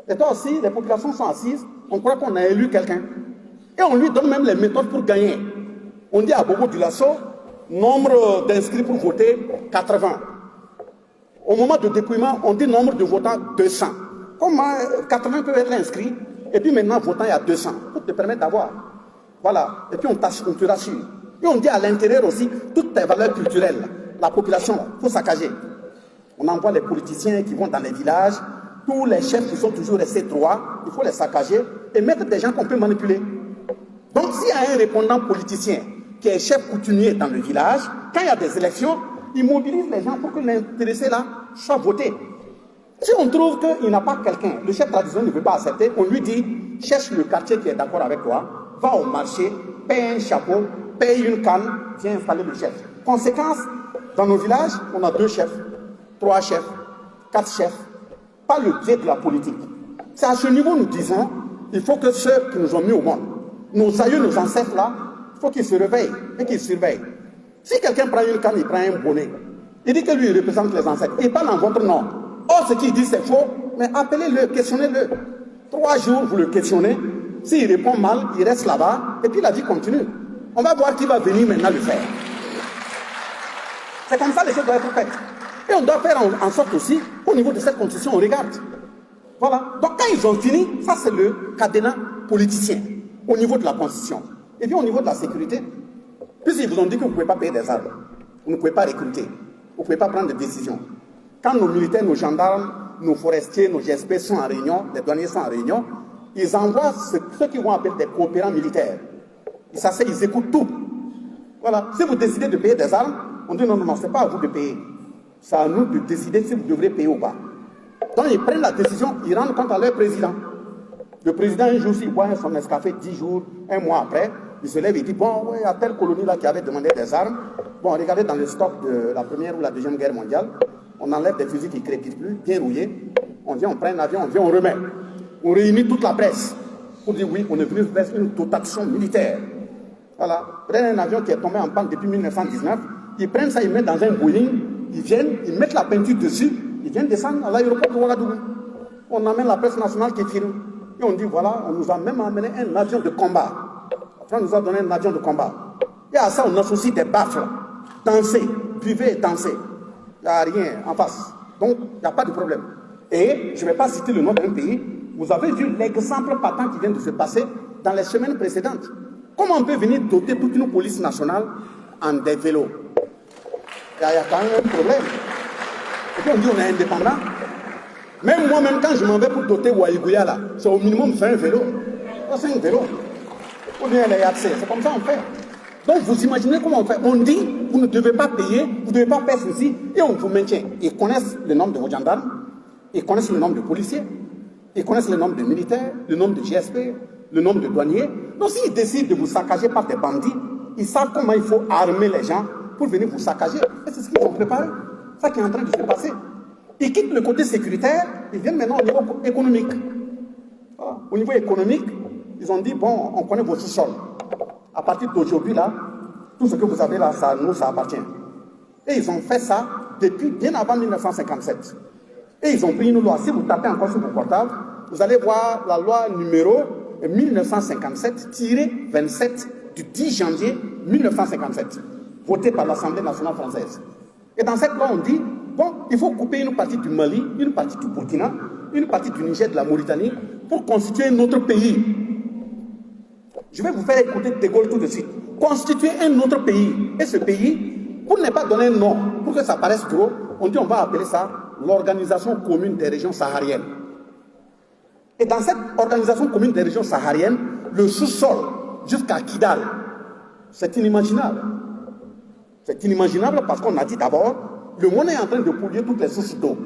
Et toi aussi, les populations sont assises, on croit qu'on a élu quelqu'un. Et on lui donne même les méthodes pour gagner. On dit à Bobo Dioulasso, nombre d'inscrits pour voter, 80. Au moment de dépouillement, on dit nombre de votants, 200. Comment 80 peuvent être inscrits, et puis maintenant, votant, il y a 200, pour te permettre d'avoir. Voilà. Et puis on te rassure. Et on dit à l'intérieur aussi, toutes tes valeurs culturelles, la population, il faut saccager. On envoie les politiciens qui vont dans les villages, tous les chefs qui sont toujours restés droits, il faut les saccager et mettre des gens qu'on peut manipuler. Donc s'il y a un répondant politicien qui est chef coutumier dans le village, quand il y a des élections, il mobilise les gens pour que l'intéressé là soit voté. Si on trouve qu'il n'a pas quelqu'un, le chef traditionnel ne veut pas accepter, on lui dit, cherche le quartier qui est d'accord avec toi, va au marché, paye un chapeau, paye une canne, viens installer le chef. Conséquence, dans nos villages, on a 2 chefs, 3 chefs, 4 chefs, pas le biais de la politique. C'est à ce niveau nous disons, il faut que ceux qui nous ont mis au monde, nos aïeux, nos ancêtres là, il faut qu'ils se réveillent et qu'ils surveillent. Si quelqu'un prend une canne, il prend un bonnet, il dit que lui il représente les ancêtres, il parle en votre nom. Or ce qu'il dit c'est faux, mais appelez-le, questionnez-le. 3 jours, vous le questionnez, s'il répond mal, il reste là-bas, et puis la vie continue. On va voir qui va venir maintenant le faire. C'est comme ça que les choses doivent être faites. Et on doit faire en sorte aussi, au niveau de cette constitution, on regarde. Voilà. Donc quand ils ont fini, ça c'est le cadenas politicien, au niveau de la constitution. Et puis au niveau de la sécurité, puisqu'ils vous ont dit que vous ne pouvez pas payer des armes, vous ne pouvez pas recruter, vous ne pouvez pas prendre de décisions. Quand nos militaires, nos gendarmes, nos forestiers, nos GSP sont en réunion, les douaniers sont en réunion, ils envoient ceux qui vont appeler des coopérants militaires. Ils s'asseyent, ils écoutent tout. Voilà. Si vous décidez de payer des armes, on dit non, non, non, ce n'est pas à vous de payer. C'est à nous de décider si vous devrez payer ou pas. Donc ils prennent la décision, ils rendent compte à leur président. Le président, un jour, s'il boit son Nescafé 10 jours, 1 mois après, il se lève et dit, bon, ouais, il y a telle colonie là qui avait demandé des armes. Bon, regardez dans le stock de la Première ou la Deuxième Guerre mondiale, on enlève des fusils qui ne crépitent plus, bien rouillés. On vient, on prend un avion, on vient, on remet. On réunit toute la presse. pour dire oui, on est venu vers une dotation militaire. Voilà, prennent un avion qui est tombé en panne depuis 1919, ils prennent ça, ils mettent dans un Boeing, ils viennent, ils mettent la peinture dessus, ils viennent descendre à l'aéroport de Ouagadougou. On amène la presse nationale qui filme, et on dit voilà, on nous a même amené un avion de combat. La France nous a donné un avion de combat. Et à ça, on associe des baffles. Dansez, buvez et dansez. Il n'y a rien en face. Donc, il n'y a pas de problème. Et je ne vais pas citer le nom d'un pays. Vous avez vu l'exemple patent qui vient de se passer dans les semaines précédentes. Comment on peut venir doter toute une police nationale en des vélos? Il y a quand même un problème. Et puis on dit on est indépendant. Même moi-même, quand je m'en vais pour doter Waïgouya, là, c'est au minimum faire un vélo. C'est un vélo. Ou bien les accès. C'est comme ça on fait. Donc vous imaginez comment on fait. On dit, vous ne devez pas payer, vous ne devez pas faire ceci, et on vous maintient. Ils connaissent le nombre de vos gendarmes, ils connaissent le nombre de policiers, ils connaissent le nombre de militaires, le nombre de GSP, le nombre de douaniers. Donc s'ils décident de vous saccager par des bandits, ils savent comment il faut armer les gens pour venir vous saccager. Et c'est ce qu'ils ont préparé. C'est ça qui est en train de se passer. Ils quittent le côté sécuritaire, ils viennent maintenant au niveau économique. Voilà. Au niveau économique, ils ont dit, bon, on connaît vos sous-sols. À partir d'aujourd'hui, là, tout ce que vous avez là, ça nous appartient. Et ils ont fait ça depuis bien avant 1957. Et ils ont pris une loi. Si vous tapez encore sur vos portables, vous allez voir la loi numéro 1957-27 du 10 janvier 1957, votée par l'Assemblée nationale française. Et dans cette loi, on dit, bon, il faut couper une partie du Mali, une partie du Burkina, une partie du Niger, de la Mauritanie, pour constituer un autre pays. Je vais vous faire écouter De Gaulle tout de suite. Constituer un autre pays. Et ce pays, pour ne pas donner un nom, pour que ça paraisse gros, on dit on va appeler ça l'Organisation commune des régions sahariennes. Et dans cette Organisation commune des régions sahariennes, le sous-sol jusqu'à Kidal, c'est inimaginable. C'est inimaginable parce qu'on a dit d'abord, le monde est en train de polluer toutes les sources d'eau.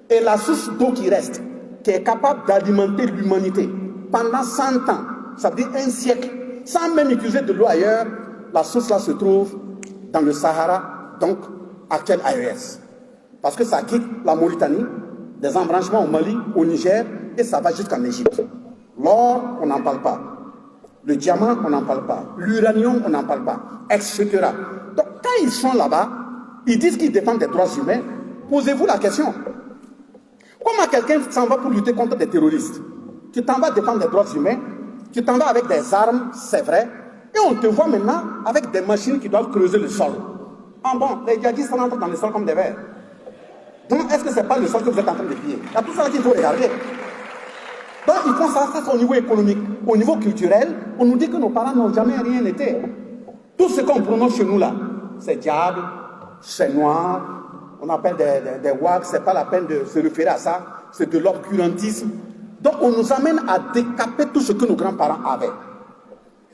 Et la source d'eau qui reste, qui est capable d'alimenter l'humanité pendant 100 ans, ça veut dire un siècle, sans même utiliser de l'eau ailleurs, la source là se trouve dans le Sahara, donc actuel AES. Parce que ça quitte la Mauritanie, des embranchements au Mali, au Niger, et ça va jusqu'en Égypte. L'or, on n'en parle pas. Le diamant, on n'en parle pas. L'uranium, on n'en parle pas. Etc. Donc quand ils sont là-bas, ils disent qu'ils défendent des droits humains. Posez-vous la question. Comment quelqu'un s'en va pour lutter contre des terroristes? Tu t'en vas défendre des droits humains, tu t'en vas avec des armes, c'est vrai, et on te voit maintenant avec des machines qui doivent creuser le sol. Ah bon, les djihadistes rentrent dans le sol comme des vers. Donc, est-ce que ce n'est pas le sol que vous êtes en train de piller? Il y a tout ça qu'il faut regarder. Donc, ils font ça, c'est au niveau économique. Au niveau culturel, on nous dit que nos parents n'ont jamais rien été. Tout ce qu'on prononce chez nous là, c'est diable, c'est noir, on appelle des wags, c'est pas la peine de se référer à ça, c'est de l'obscurantisme. Donc, on nous amène à décaper tout ce que nos grands-parents avaient.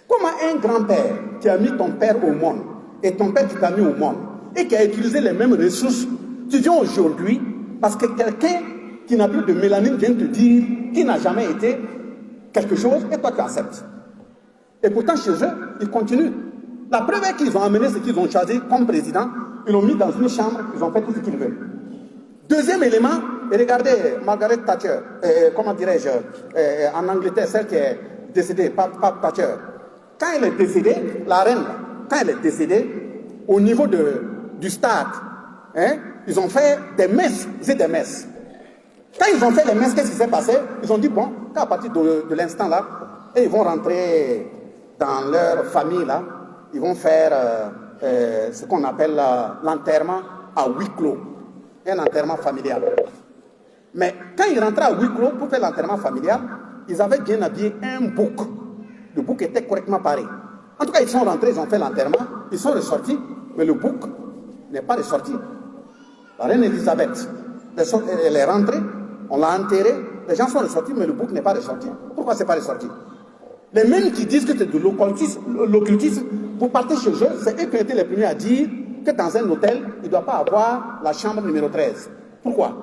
Comment un grand-père qui a mis ton père au monde, et ton père qui t'a mis au monde, et qui a utilisé les mêmes ressources, tu viens aujourd'hui, parce que quelqu'un qui n'a plus de mélanine vient te dire qu'il n'a jamais été quelque chose, et toi tu acceptes. Et pourtant, chez eux, ils continuent. La preuve est qu'ils ont amené ce qu'ils ont choisi comme président, ils l'ont mis dans une chambre, ils ont fait tout ce qu'ils veulent. Deuxième élément, et regardez Margaret Thatcher, comment dirais-je, en Angleterre, celle qui est décédée, pas Thatcher. Quand elle est décédée, la reine, quand elle est décédée, au niveau du stade, hein, ils ont fait des messes, des messes. Quand ils ont fait les messes, qu'est-ce qui s'est passé? Ils ont dit, bon, qu'à partir de l'instant là, et ils vont rentrer dans leur famille là, ils vont faire ce qu'on appelle l'enterrement à huis clos, un enterrement familial. Mais quand ils rentraient à huis clos pour faire l'enterrement familial, ils avaient bien habillé un bouc. Le bouc était correctement paré. En tout cas, ils sont rentrés, ils ont fait l'enterrement, ils sont ressortis, mais le bouc n'est pas ressorti. La reine Elisabeth, elle est rentrée, on l'a enterrée, les gens sont ressortis, mais le bouc n'est pas ressorti. Pourquoi ce n'est pas ressorti? Les mêmes qui disent que c'est de l'occultisme, vous partez chez eux, c'est eux qui ont été les premiers à dire que dans un hôtel, il ne doit pas avoir la chambre numéro 13. Pourquoi?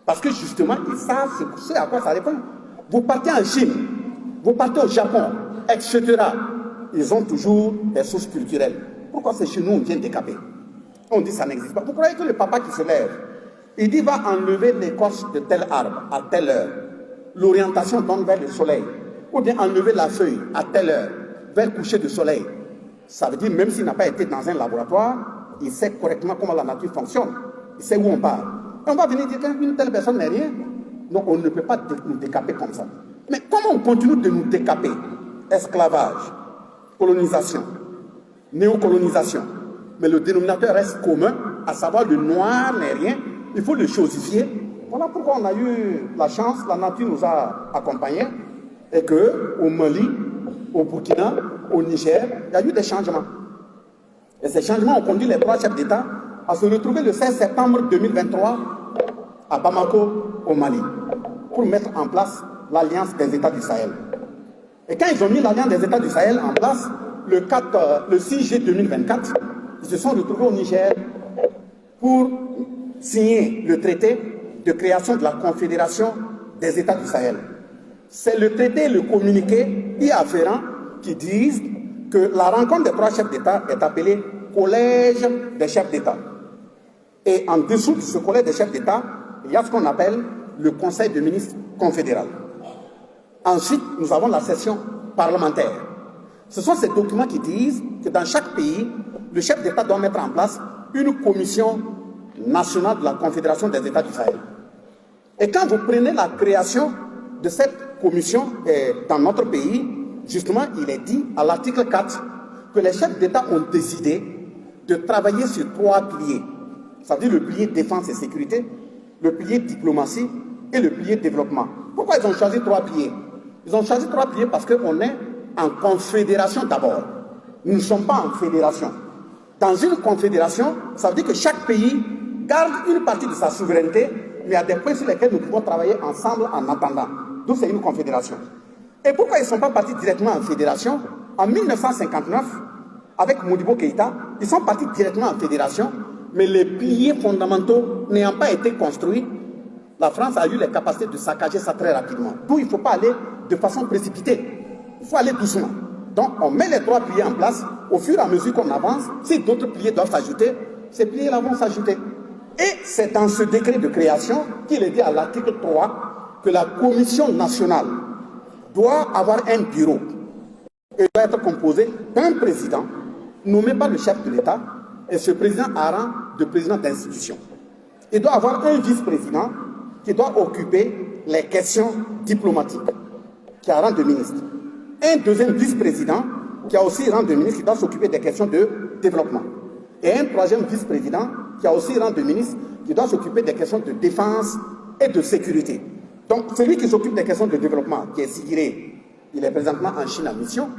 Parce que justement, ils savent ce à quoi ça répond. Vous partez en Chine, vous partez au Japon, etc. Ils ont toujours des sources culturelles. Pourquoi c'est chez nous on vient décaper? On dit que ça n'existe pas. Vous croyez que le papa qui se lève, il dit va enlever l'écorce de tel arbre à telle heure. L'orientation donne vers le soleil. ou bien enlever la feuille à telle heure, vers le coucher du soleil. Ça veut dire, même s'il n'a pas été dans un laboratoire, il sait correctement comment la nature fonctionne. Il sait où on part. Et on va venir dire qu'une telle personne n'est rien. Donc on ne peut pas nous décaper comme ça. Mais comment on continue de nous décaper? Esclavage, colonisation, néocolonisation. Mais le dénominateur reste commun, à savoir le noir n'est rien. Il faut le chosifier. Voilà pourquoi on a eu la chance, la nature nous a accompagnés. Et qu'au Mali, au Burkina, au Niger, il y a eu des changements. Et ces changements ont conduit les trois chefs d'État à se retrouver le 16 septembre 2023 à Bamako, au Mali, pour mettre en place l'Alliance des États du Sahel. Et quand ils ont mis l'Alliance des États du Sahel en place, le 6 juillet 2024, ils se sont retrouvés au Niger pour signer le traité de création de la Confédération des États du Sahel. C'est le traité et le communiqué y afférent qui disent que la rencontre des trois chefs d'État est appelée Collège des chefs d'État. Et en dessous de ce collège des chefs d'État, il y a ce qu'on appelle le Conseil de ministres confédéral. Ensuite, nous avons la session parlementaire. Ce sont ces documents qui disent que dans chaque pays, le chef d'État doit mettre en place une commission nationale de la Confédération des États du Sahel. Et quand vous prenez la création de cette commission dans notre pays, justement, il est dit à l'article 4 que les chefs d'État ont décidé de travailler sur trois piliers. C'est-à-dire le pilier défense et sécurité, le pilier diplomatie et le pilier développement. Pourquoi ils ont choisi trois piliers? Ils ont choisi trois piliers parce qu'on est en confédération d'abord. Nous ne sommes pas en fédération. Dans une confédération, ça veut dire que chaque pays garde une partie de sa souveraineté, mais il y a des points sur lesquels nous pouvons travailler ensemble en attendant. D'où c'est une confédération. Et pourquoi ils ne sont pas partis directement en fédération? En 1959, avec Modibo Keïta, ils sont partis directement en fédération, mais les piliers fondamentaux n'ayant pas été construits, la France a eu les capacités de saccager ça très rapidement. D'où il ne faut pas aller de façon précipitée. Il faut aller doucement. Donc on met les trois piliers en place, au fur et à mesure qu'on avance, si d'autres piliers doivent s'ajouter, ces piliers-là vont s'ajouter. Et c'est dans ce décret de création qu'il est dit à l'article 3 que la commission nationale doit avoir un bureau et doit être composé d'un président nommé par le chef de l'État, et ce président a rang de président d'institution. Il doit avoir un vice-président qui doit occuper les questions diplomatiques, qui a rang de ministre. Un deuxième vice-président qui a aussi rang de ministre, qui doit s'occuper des questions de développement. Et un troisième vice-président qui a aussi rang de ministre, qui doit s'occuper des questions de défense et de sécurité. Donc, celui qui s'occupe des questions de développement, qui est Sigiré, il est présentement en Chine en mission.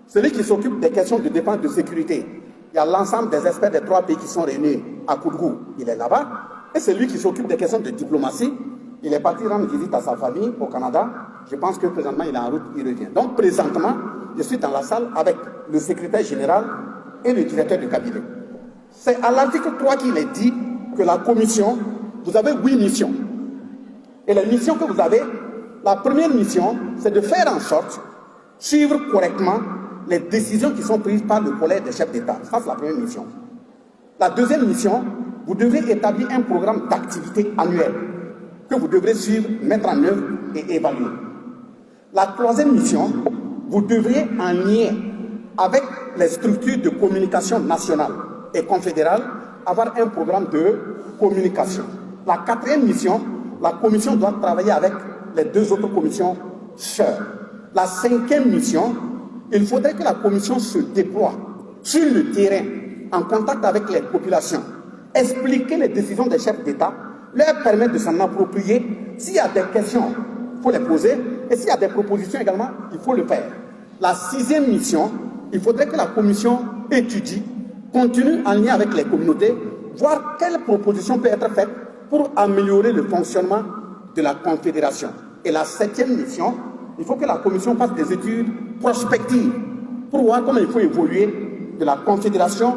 Celui qui s'occupe des questions de défense et de sécurité, il y a l'ensemble des experts des trois pays qui sont réunis à Kourgou, il est là-bas. Et celui qui s'occupe des questions de diplomatie, il est parti rendre visite à sa famille au Canada. Je pense que présentement, il est en route, il revient. Donc, présentement, je suis dans la salle avec le secrétaire général et le directeur du cabinet. C'est à l'article 3 qu'il est dit que la commission, vous avez 8 missions. Et les missions que vous avez, la première mission, c'est de faire en sorte, suivre correctement les décisions qui sont prises par le collège des chefs d'État. Ça, c'est la première mission. La deuxième mission, vous devez établir un programme d'activité annuel que vous devrez suivre, mettre en œuvre et évaluer. La troisième mission, vous devrez en lien avec les structures de communication nationale et confédérale avoir un programme de communication. La quatrième mission, la commission doit travailler avec les deux autres commissions sœurs. La cinquième mission, il faudrait que la commission se déploie sur le terrain, en contact avec les populations, expliquer les décisions des chefs d'État, leur permettre de s'en approprier. S'il y a des questions, il faut les poser, et s'il y a des propositions également, il faut le faire. La sixième mission, il faudrait que la commission étudie, continue en lien avec les communautés, voir quelles propositions peuvent être faites pour améliorer le fonctionnement de la confédération. Et la septième mission, il faut que la commission fasse des études prospectives pour voir comment il faut évoluer de la confédération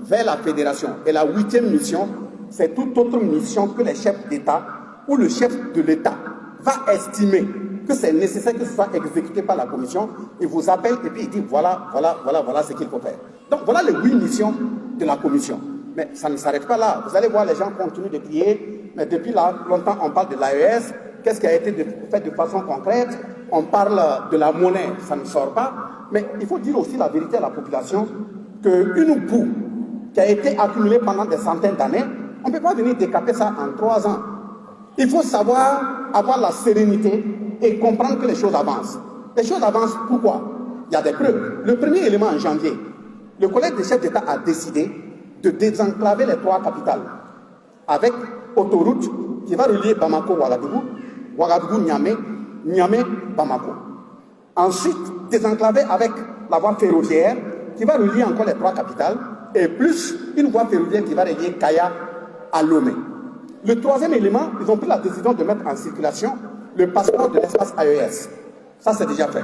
vers la fédération. Et la huitième mission, c'est toute autre mission que les chefs d'État ou le chef de l'État va estimer que c'est nécessaire que ce soit exécuté par la commission. Il vous appelle et puis il dit voilà ce qu'il faut faire. Donc voilà les 8 missions de la commission. Mais ça ne s'arrête pas là. Vous allez voir, les gens continuent de crier, mais depuis là, longtemps, on parle de l'AES. Qu'est-ce qui a été fait de façon concrète? on parle de la monnaie, ça ne sort pas, mais il faut dire aussi la vérité à la population qu'une boue qui a été accumulée pendant des centaines d'années, on ne peut pas venir décaper ça en 3 ans. Il faut savoir avoir la sérénité et comprendre que les choses avancent. Les choses avancent pourquoi? Il y a des preuves. Le premier élément en janvier, le collège des chefs d'État a décidé de désenclaver les 3 capitales avec autoroute qui va relier Bamako-Ouagadougou, Ouagadougou-Niamey, Niamey-Bamako. Ensuite, désenclaver avec la voie ferroviaire qui va relier encore les 3 capitales et plus une voie ferroviaire qui va relier Kaya à Lomé. Le 3e élément, ils ont pris la décision de mettre en circulation le passeport de l'espace AES. Ça, c'est déjà fait.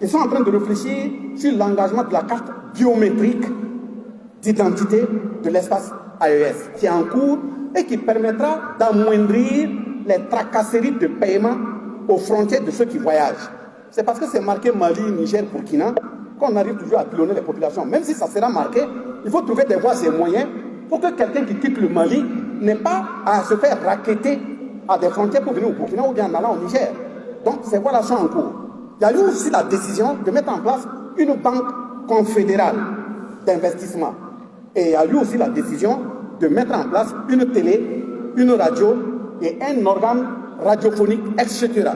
Ils sont en train de réfléchir sur l'engagement de la carte biométrique d'identité de l'espace AES qui est en cours et qui permettra d'amoindrir les tracasseries de paiement aux frontières de ceux qui voyagent. C'est parce que c'est marqué Mali, Niger, Burkina qu'on arrive toujours à pilonner les populations. Même si ça sera marqué, il faut trouver des voies et moyens pour que quelqu'un qui quitte le Mali n'ait pas à se faire racketter à des frontières pour venir au Burkina ou bien en allant au Niger. Donc ces voies-là sont en cours. Il y a eu aussi la décision de mettre en place une banque confédérale d'investissement. Et il y a eu aussi la décision de mettre en place une télé, une radio et un organe radiophonique, etc.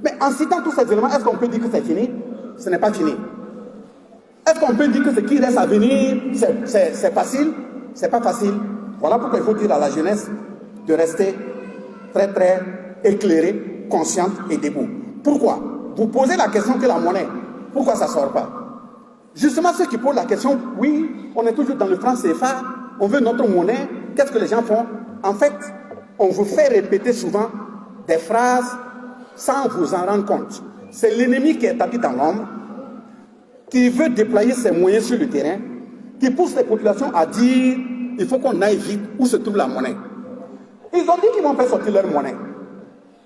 Mais en citant tous ces éléments, est-ce qu'on peut dire que c'est fini? Ce n'est pas fini. Est-ce qu'on peut dire que ce qui reste à venir, c'est facile? Ce n'est pas facile. Voilà pourquoi il faut dire à la jeunesse de rester très très éclairée, consciente et debout. Pourquoi? Vous posez la question que la monnaie, pourquoi ça ne sort pas? Justement, ceux qui posent la question, oui, on est toujours dans le franc CFA, on veut notre monnaie, qu'est-ce que les gens font? En fait, on vous fait répéter souvent des phrases sans vous en rendre compte. C'est l'ennemi qui est tapis dans l'ombre, qui veut déployer ses moyens sur le terrain, qui pousse les populations à dire il faut qu'on aille vite où se trouve la monnaie. Ils ont dit qu'ils vont faire sortir leur monnaie.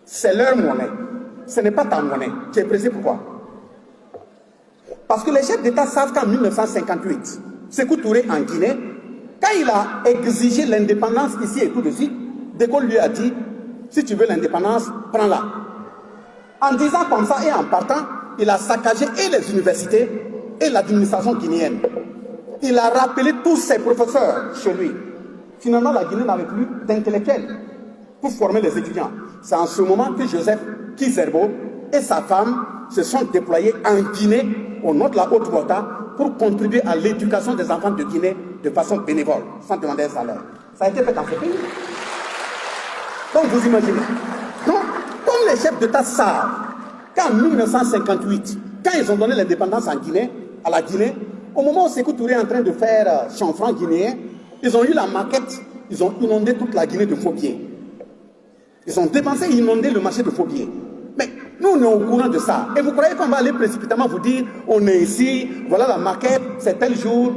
C'est leur monnaie. Ce n'est pas ta monnaie. Tu es pressé pourquoi? Parce que les chefs d'État savent qu'en 1958, Sékou Touré en Guinée, quand il a exigé l'indépendance ici et tout de suite, De Gaulle lui a dit, si tu veux l'indépendance, prends-la. En disant comme ça et en partant, il a saccagé et les universités et l'administration guinéenne. Il a rappelé tous ses professeurs chez lui. Finalement, la Guinée n'avait plus d'intellectuels pour former les étudiants. C'est en ce moment que Joseph Kizerbo et sa femme se sont déployés en Guinée, au nord de la Haute-Volta, pour contribuer à l'éducation des enfants de Guinée de façon bénévole, sans demander un salaire. Ça a été fait dans ce pays. Donc vous imaginez. Donc, comme les chefs d'État savent qu'en 1958, quand ils ont donné l'indépendance en Guinée, à la Guinée, au moment où Sékou Touré est en train de faire son franc guinéen, ils ont eu la maquette, ils ont inondé toute la Guinée de faux billets. Ils ont dépensé et inondé le marché de faux billets. Mais nous, on est au courant de ça. Et vous croyez qu'on va aller précipitamment vous dire, on est ici, voilà la maquette, c'est tel jour.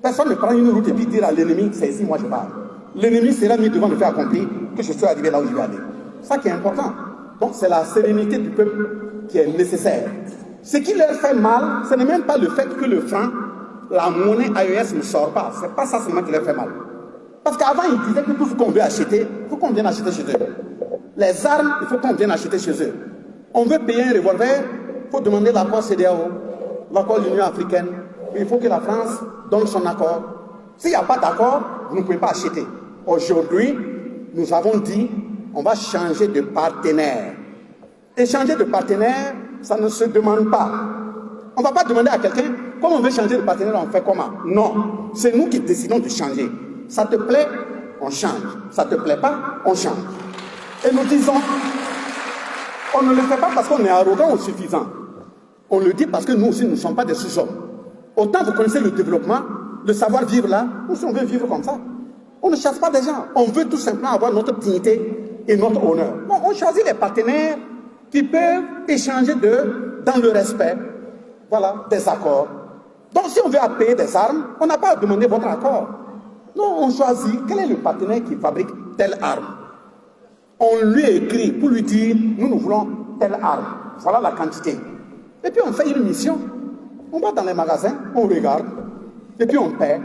Personne ne prend une route et puis dire à l'ennemi, c'est ici, moi je parle. L'ennemi sera mis devant le fait accompli que je suis arrivé là où je vais aller. Ça qui est important. Donc c'est la sérénité du peuple qui est nécessaire. Ce qui leur fait mal, ce n'est même pas le fait que le franc, la monnaie AES ne sort pas. Ce n'est pas ça seulement qui leur fait mal. Parce qu'avant, ils disaient que tout ce qu'on veut acheter, il faut qu'on vienne acheter chez eux. Les armes, il faut qu'on vienne acheter chez eux. On veut payer un revolver, il faut demander l'accord CEDEAO, l'accord de l'Union africaine. Il faut que la France donne son accord. S'il n'y a pas d'accord, vous ne pouvez pas acheter. Aujourd'hui, nous avons dit, on va changer de partenaire. Et changer de partenaire, ça ne se demande pas. On ne va pas demander à quelqu'un, comme on veut changer de partenaire, on fait comment? Non, c'est nous qui décidons de changer. Ça te plaît, on change. Ça ne te plaît pas, on change. Et nous disons, on ne le fait pas parce qu'on est arrogant ou suffisant. On le dit parce que nous aussi, nous ne sommes pas des sous-hommes. Autant vous connaissez le développement, le savoir-vivre là, nous si on veut vivre comme ça. On ne chasse pas des gens. On veut tout simplement avoir notre dignité et notre honneur. Bon, on choisit les partenaires qui peuvent échanger dans le respect, voilà, des accords. Donc si on veut payer des armes, on n'a pas à demander votre accord. Non, on choisit quel est le partenaire qui fabrique telle arme. On lui écrit pour lui dire, nous voulons telle arme. Voilà la quantité. Et puis on fait une mission. On va dans les magasins, on regarde, et puis on paie.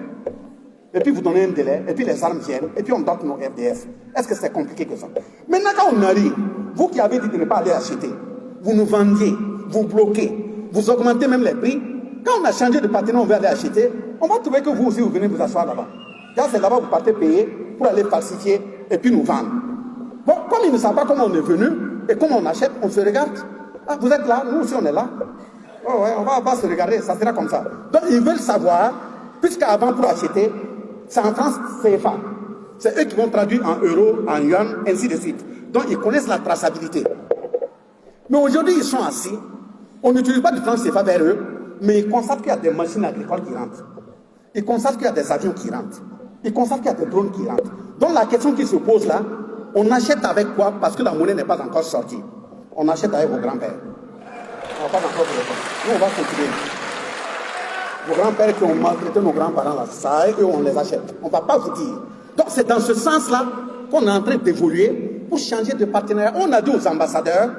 Et puis vous donnez un délai, et puis les armes viennent, et puis on donne nos FDS. Est-ce que c'est compliqué que ça? Maintenant quand on arrive, vous qui avez dit de ne pas aller acheter, vous nous vendiez, vous bloquez, vous augmentez même les prix. Quand on a changé de partenaire, on veut aller acheter, on va trouver que vous aussi, vous venez vous asseoir là-bas. Là, c'est là-bas que vous partez payer pour aller falsifier et puis nous vendre. Bon, comme ils ne savent pas comment on est venu et comment on achète, on se regarde. Ah, vous êtes là, nous aussi on est là. Oh ouais, on va se regarder, ça sera comme ça. Donc ils veulent savoir, puisqu'avant pour acheter, c'est en France CFA. C'est eux qui vont traduire en euros, en yuan, ainsi de suite. Donc ils connaissent la traçabilité. Mais aujourd'hui, ils sont assis. On n'utilise pas du franc CFA vers eux, mais ils constatent qu'il y a des machines agricoles qui rentrent. Ils constatent qu'il y a des avions qui rentrent. Ils constatent qu'il y a des drones qui rentrent. Donc la question qui se pose là, on achète avec quoi? Parce que la monnaie n'est pas encore sortie. On achète avec vos grands-pères. On va pas encore vous répondre. Nous, on va continuer. Vos grands-pères qui ont maltraité nos grands-parents là, ça, eux, on les achète. On ne va pas vous dire. Donc c'est dans ce sens-là qu'on est en train d'évoluer pour changer de partenariat. On a dit aux ambassadeurs,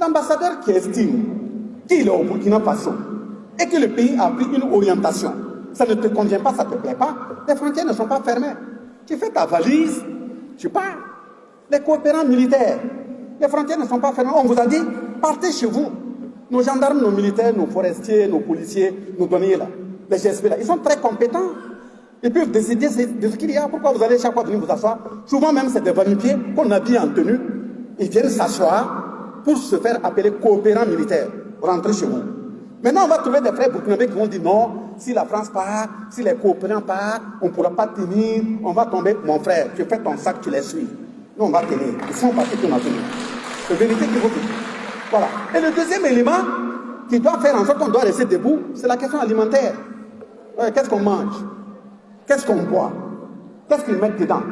l'ambassadeur qui estime qu'il est au Burkina Faso et que le pays a pris une orientation, ça ne te convient pas, ça ne te plaît pas, les frontières ne sont pas fermées. Tu fais ta valise, tu pars. Les coopérants militaires, les frontières ne sont pas fermées. On vous a dit, partez chez vous. Nos gendarmes, nos militaires, nos forestiers, nos policiers, nos douaniers là, les GSP là, ils sont très compétents. Ils peuvent décider de ce qu'il y a. Pourquoi vous allez chaque fois venir vous asseoir? Souvent même, c'est des va-nu-pieds qu'on habille en tenue. Ils viennent s'asseoir pour se faire appeler coopérants militaires. Rentrez chez vous. Maintenant, on va trouver des frères burkinabés qui vont dire non, si la France part, si les coopérants partent, on ne pourra pas tenir, on va tomber. Mon frère, tu fais ton sac, tu les suis. Nous, on va tenir. Ils sont partis pour nous tenir. C'est vérité qu'il faut tenir. Voilà. Et le deuxième élément qui doit faire en sorte qu'on doit rester debout, c'est la question alimentaire. Qu'est-ce qu'on mange? Qu'est-ce qu'on boit? Qu'est-ce qu'ils mettent dedans?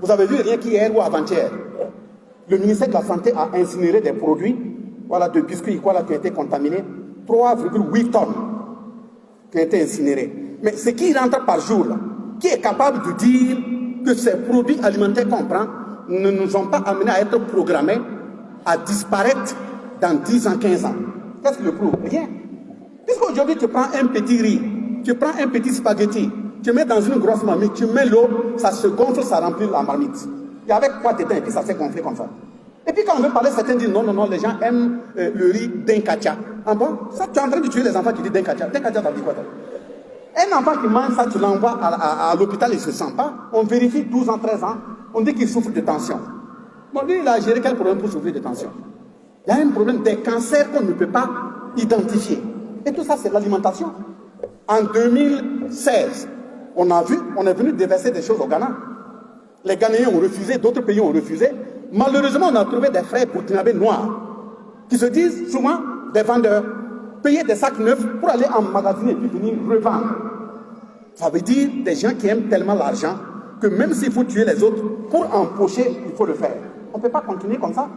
Vous avez vu rien qu'hier ou avant-hier, le ministère de la Santé a incinéré des produits, voilà, de biscuits qui ont été contaminés, 3,8 tonnes qui ont été incinérés. Mais ce qui rentre par jour, là, qui est capable de dire que ces produits alimentaires qu'on prend ne nous ont pas amenés à être programmés à disparaître dans 10 ans, 15 ans? Qu'est-ce qui le prouve? Rien. Puisqu'aujourd'hui, tu prends un petit riz, tu prends un petit spaghetti, tu mets dans une grosse marmite, tu mets l'eau, ça se gonfle, ça remplit la marmite. Et avec quoi dedans, et puis ça s'est gonflé comme ça. Et puis quand on veut parler, certains disent non, non, non, les gens aiment le riz d'Inkacha. Ah bon? Ça, tu es en train de tuer les enfants qui disent d'Inkacha. D'Inkacha, ça veut dire quoi? Un enfant qui mange ça, tu l'envoies à l'hôpital, il ne se sent pas. On vérifie 12 ans, 13 ans, on dit qu'il souffre de tension. Bon, lui, il a géré quel problème pour souffrir de tension? Il y a un problème des cancers qu'on ne peut pas identifier. Et tout ça, c'est l'alimentation. En 2016, on est venu déverser des choses au Ghana. Les Ghanéens ont refusé, d'autres pays ont refusé. Malheureusement, on a trouvé des frères burkinabés noirs qui se disent souvent des vendeurs, payer des sacs neufs pour aller emmagasiner et puis venir revendre. Ça veut dire des gens qui aiment tellement l'argent que même s'il faut tuer les autres, pour empocher, il faut le faire. On ne peut pas continuer comme ça.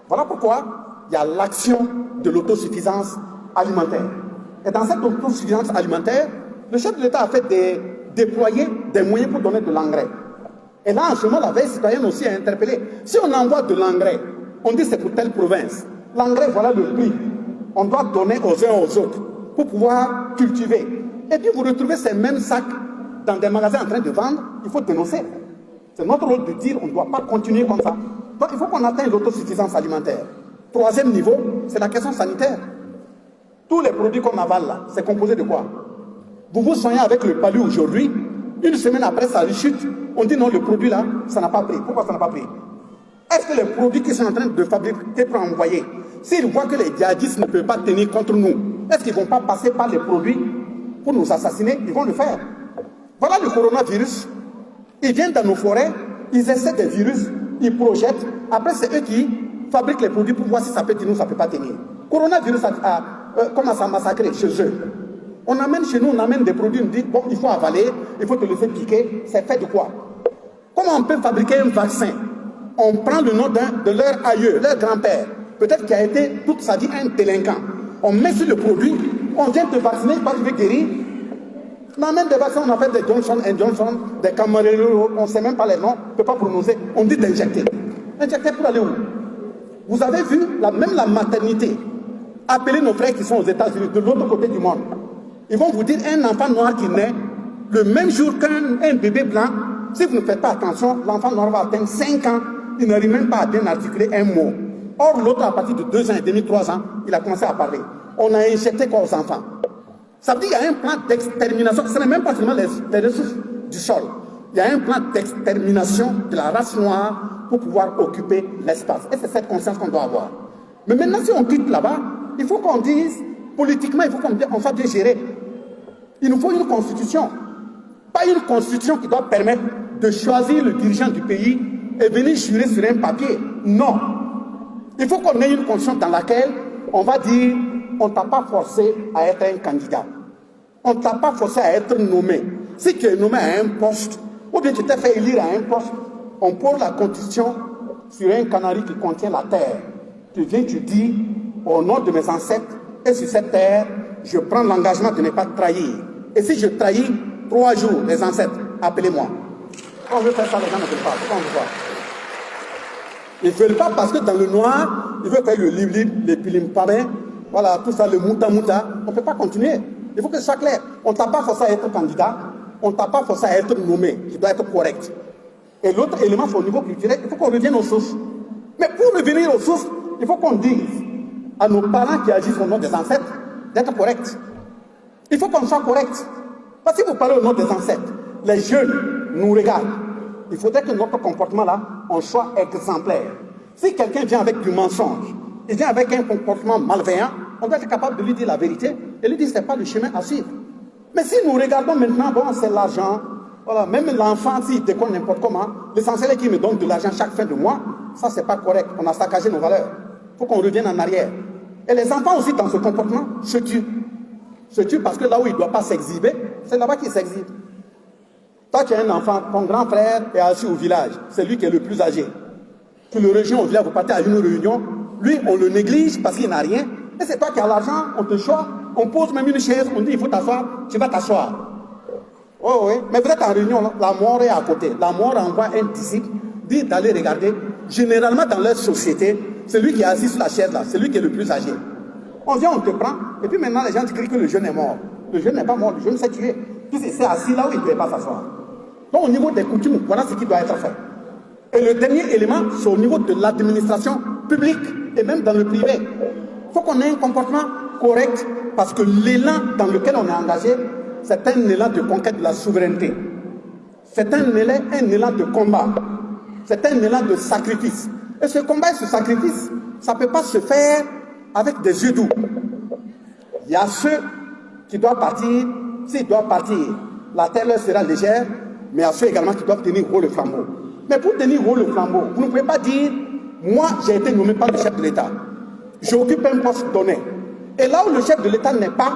Voilà pourquoi il y a l'action de l'autosuffisance alimentaire. Et dans cette autosuffisance alimentaire, le chef de l'État a fait déployer des moyens pour donner de l'engrais. Et là, en ce moment, la veille citoyenne aussi a interpellé. Si on envoie de l'engrais, on dit c'est pour telle province. L'engrais, voilà le prix. On doit donner aux uns aux autres pour pouvoir cultiver. Et puis vous retrouvez ces mêmes sacs dans des magasins en train de vendre, il faut dénoncer. C'est notre rôle de dire on ne doit pas continuer comme ça. Donc il faut qu'on atteigne l'autosuffisance alimentaire. Troisième niveau, c'est la question sanitaire. Tous les produits qu'on avale là, c'est composé de quoi? Vous vous soignez avec le palu aujourd'hui, une semaine après ça rechute, on dit non, le produit là, ça n'a pas pris. Pourquoi ça n'a pas pris? Est-ce que les produits qui sont en train de fabriquer pour envoyer, s'ils voient que les djihadistes ne peuvent pas tenir contre nous, est-ce qu'ils ne vont pas passer par les produits pour nous assassiner? Ils vont le faire. Voilà le coronavirus. Ils viennent dans nos forêts, ils essaient des virus, ils projettent. Après, c'est eux qui fabriquent les produits pour voir si ça peut tenir ou ça ne peut pas tenir. Coronavirus commence à massacrer chez eux. On amène chez nous, on amène des produits, on dit, bon, il faut avaler, il faut te laisser piquer. C'est fait de quoi? Comment on peut fabriquer un vaccin? On prend le nom de leur aïeux, leur grand-père, peut-être qui a été toute sa vie un délinquant. On met sur le produit, on vient te vacciner, pas tu veux guérir. On amène des vaccins, on appelle des Johnson & Johnson, des Camarero, on ne sait même pas les noms, on ne peut pas prononcer. On dit d'injecter. Injecter pour aller où? Vous avez vu, même la maternité, appelez nos frères qui sont aux États-Unis, de l'autre côté du monde. Ils vont vous dire, un enfant noir qui naît, le même jour qu'un bébé blanc, si vous ne faites pas attention, l'enfant noir va atteindre 5 ans, il n'arrive même pas à bien articuler un mot. Or, l'autre, à partir de 2 ans et demi, 3 ans, il a commencé à parler. On a injecté quoi aux enfants? Ça veut dire qu'il y a un plan d'extermination. Ce n'est même pas seulement les ressources du sol. Il y a un plan d'extermination de la race noire pour pouvoir occuper l'espace. Et c'est cette conscience qu'on doit avoir. Mais maintenant, si on quitte là-bas, il faut qu'on dise, politiquement, il faut qu'on soit bien géré. Il nous faut une constitution. Pas une constitution qui doit permettre de choisir le dirigeant du pays et venir jurer sur un papier. Non. Il faut qu'on ait une constitution dans laquelle on va dire, on ne t'a pas forcé à être un candidat. On ne t'a pas forcé à être nommé. Si tu es nommé à un poste, ou bien tu t'es fait élire à un poste, on pose la constitution sur un canari qui contient la terre. Tu viens, tu dis, au nom de mes ancêtres, et sur cette terre, je prends l'engagement de ne pas trahir. Et si je trahis, 3 jours, les ancêtres, appelez-moi. Quand on veut faire ça, les gens ne veulent pas. Pourquoi on veut pas? Ils ne veulent pas parce que dans le noir, ils veulent faire le libre, les pilimpamé, voilà, tout ça, le mouta. On ne peut pas continuer. Il faut que ce soit clair. On ne t'a pas forcé à être candidat, on ne t'a pas forcé à être nommé, qui doit être correct. Et l'autre élément, c'est au niveau culturel, il faut qu'on revienne aux sources. Mais pour revenir aux sources, il faut qu'on dise à nos parents qui agissent au nom des ancêtres d'être corrects. Il faut qu'on soit correct. Parce que si vous parlez au nom des ancêtres, les jeunes nous regardent. Il faudrait que notre comportement là, on soit exemplaire. Si quelqu'un vient avec du mensonge, il vient avec un comportement malveillant, on doit être capable de lui dire la vérité et lui dire que ce n'est pas le chemin à suivre. Mais si nous regardons maintenant, bon, c'est l'argent, voilà, même l'enfant, s'il déconne n'importe comment, l'essentiel est qu'il me donne de l'argent chaque fin de mois, ça c'est pas correct, on a saccagé nos valeurs. Il faut qu'on revienne en arrière. Et les enfants aussi, dans ce comportement, se tuent. Se tuent parce que là où il ne doit pas s'exhiber, c'est là-bas qu'il s'exhibe. Toi, tu es un enfant, ton grand frère est assis au village, c'est lui qui est le plus âgé. Tu le rejoins au village, vous partez à une réunion, lui, on le néglige parce qu'il n'a rien, et c'est toi qui as l'argent, on te choisit, on pose même une chaise, on dit il faut t'asseoir, tu vas t'asseoir. Oh oui, mais vous êtes en réunion, la mort est à côté. La mort envoie un disciple, dit d'aller regarder. Généralement, dans leur société, c'est lui qui est assis sur la chaise là, c'est lui qui est le plus âgé. On vient, on te prend, et puis maintenant les gens crient que le jeune est mort. Le jeune n'est pas mort, le jeune s'est tué. Puis c'est assis là où il ne devait pas s'asseoir. Donc au niveau des coutumes, voilà ce qui doit être fait. Et le dernier élément, c'est au niveau de l'administration publique et même dans le privé. Il faut qu'on ait un comportement correct parce que l'élan dans lequel on est engagé, c'est un élan de conquête de la souveraineté. C'est un élan de combat. C'est un élan de sacrifice. Et ce combat et ce sacrifice, ça ne peut pas se faire avec des yeux doux. Il y a ceux qui doivent partir, s'ils doivent partir, la terre leur sera légère, mais il y a ceux également qui doivent tenir haut le flambeau. Mais pour tenir haut le flambeau, vous ne pouvez pas dire, moi j'ai été nommé par le chef de l'État, j'occupe un poste donné. Et là où le chef de l'État n'est pas,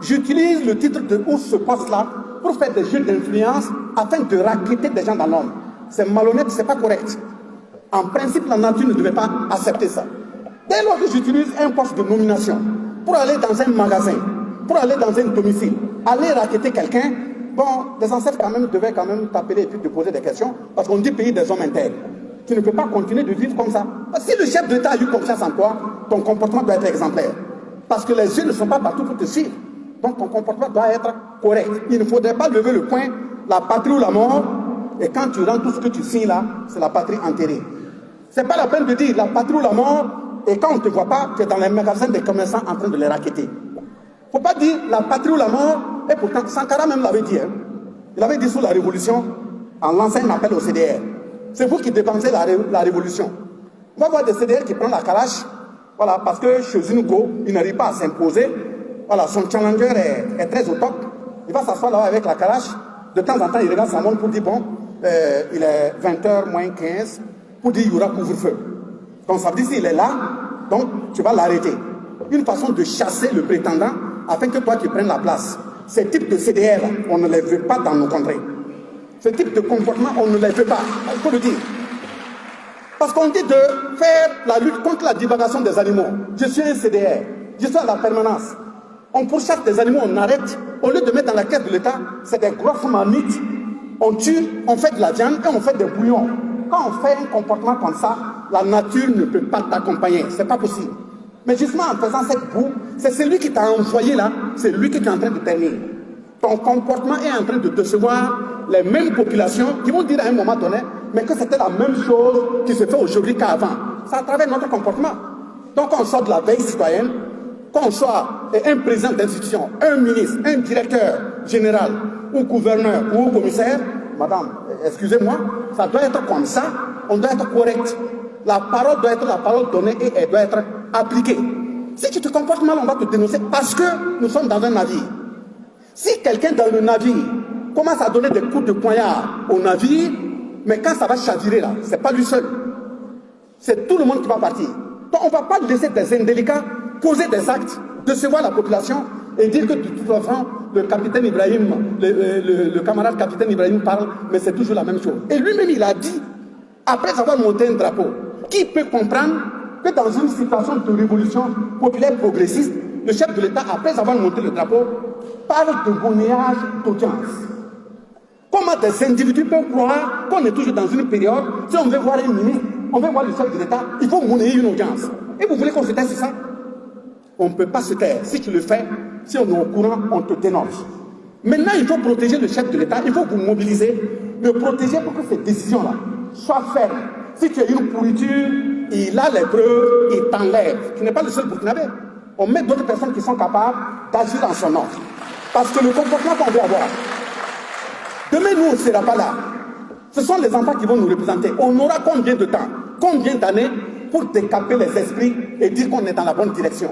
j'utilise le titre de ce poste-là pour faire des jeux d'influence afin de racketter des gens dans l'ombre. C'est malhonnête, c'est pas correct. En principe, la nature ne devait pas accepter ça. Dès lors que j'utilise un poste de nomination pour aller dans un magasin, pour aller dans un domicile, aller racketter quelqu'un, bon, les ancêtres devaient quand même t'appeler et puis te poser des questions, parce qu'on dit pays des hommes intègres. Tu ne peux pas continuer de vivre comme ça. Parce que si le chef d'État a eu confiance en toi, ton comportement doit être exemplaire. Parce que les yeux ne sont pas partout pour te suivre. Donc ton comportement doit être correct. Il ne faudrait pas lever le poing, la patrie ou la mort, et quand tu rends tout ce que tu signes là, c'est la patrie enterrée. Ce n'est pas la peine de dire la patrie ou la mort, et quand on ne te voit pas, tu es dans les magasins des commerçants en train de les racketter. Il ne faut pas dire la patrie ou la mort, et pourtant Sankara même l'avait dit. Hein. Il avait dit sous la Révolution, en lançant un appel au CDR. C'est vous qui dépensez la Révolution. On va voir des CDR qui prennent la calache, voilà, parce que chez Zinugo, il n'arrive pas à s'imposer. Voilà, son challenger est très au top. Il va s'asseoir là avec la calache. De temps en temps, il regarde sa montre pour dire, bon, il est 20h moins 15, pour dire il y aura couvre-feu. Donc ça veut dire s'il est là, donc tu vas l'arrêter. Une façon de chasser le prétendant afin que toi tu prennes la place. Ces types de CDR, on ne les veut pas dans nos contrées. Ce type de comportement, on ne les veut pas. Il faut le dire. Parce qu'on dit de faire la lutte contre la divagation des animaux. Je suis un CDR, je suis à la permanence. On pourchasse des animaux, on arrête. Au lieu de mettre dans la caisse de l'État, c'est des grosses marmites. On tue, on fait de la viande et on fait des bouillons. Quand on fait un comportement comme ça, la nature ne peut pas t'accompagner. C'est pas possible. Mais justement, en faisant cette boue, c'est celui qui t'a envoyé là, c'est lui qui est en train de ternir. Ton comportement est en train de décevoir les mêmes populations qui vont dire à un moment donné, mais que c'était la même chose qui se fait aujourd'hui qu'avant. C'est à travers notre comportement. Donc quand on sort de la veille citoyenne, qu'on soit un président d'institution, un ministre, un directeur général, ou gouverneur, ou commissaire, madame, excusez-moi, ça doit être comme ça, on doit être correct. La parole doit être la parole donnée et elle doit être appliquée. Si tu te comportes mal, on va te dénoncer parce que nous sommes dans un navire. Si quelqu'un dans le navire commence à donner des coups de poignard au navire, mais quand ça va chavirer là, c'est pas lui seul. C'est tout le monde qui va partir. Donc on ne va pas laisser des indélicats poser des actes, décevoir la population et dire que de toute façon, le capitaine Ibrahim, le camarade capitaine Ibrahim parle, mais c'est toujours la même chose. Et lui-même, il a dit, après avoir monté un drapeau, qui peut comprendre que dans une situation de révolution populaire progressiste, le chef de l'État, après avoir monté le drapeau, parle de monnayage d'audience. Comment des individus peuvent croire qu'on est toujours dans une période, si on veut voir un ministre, on veut voir le chef de l'État, il faut monnayer une audience. Et vous voulez qu'on se taise sur ça? On ne peut pas se taire. Si tu le fais, si on est au courant, on te dénonce. Maintenant, il faut protéger le chef de l'État, il faut vous mobiliser, le protéger pour que ces décisions-là soient fermes. Si tu as une pourriture, il a les preuves, il t'enlève. Tu n'es pas le seul Burkinabé. On met d'autres personnes qui sont capables d'agir en son nom. Parce que le comportement qu'on veut avoir, demain, nous, on ne sera pas là. Ce sont les enfants qui vont nous représenter. On aura combien de temps, combien d'années pour décaper les esprits et dire qu'on est dans la bonne direction?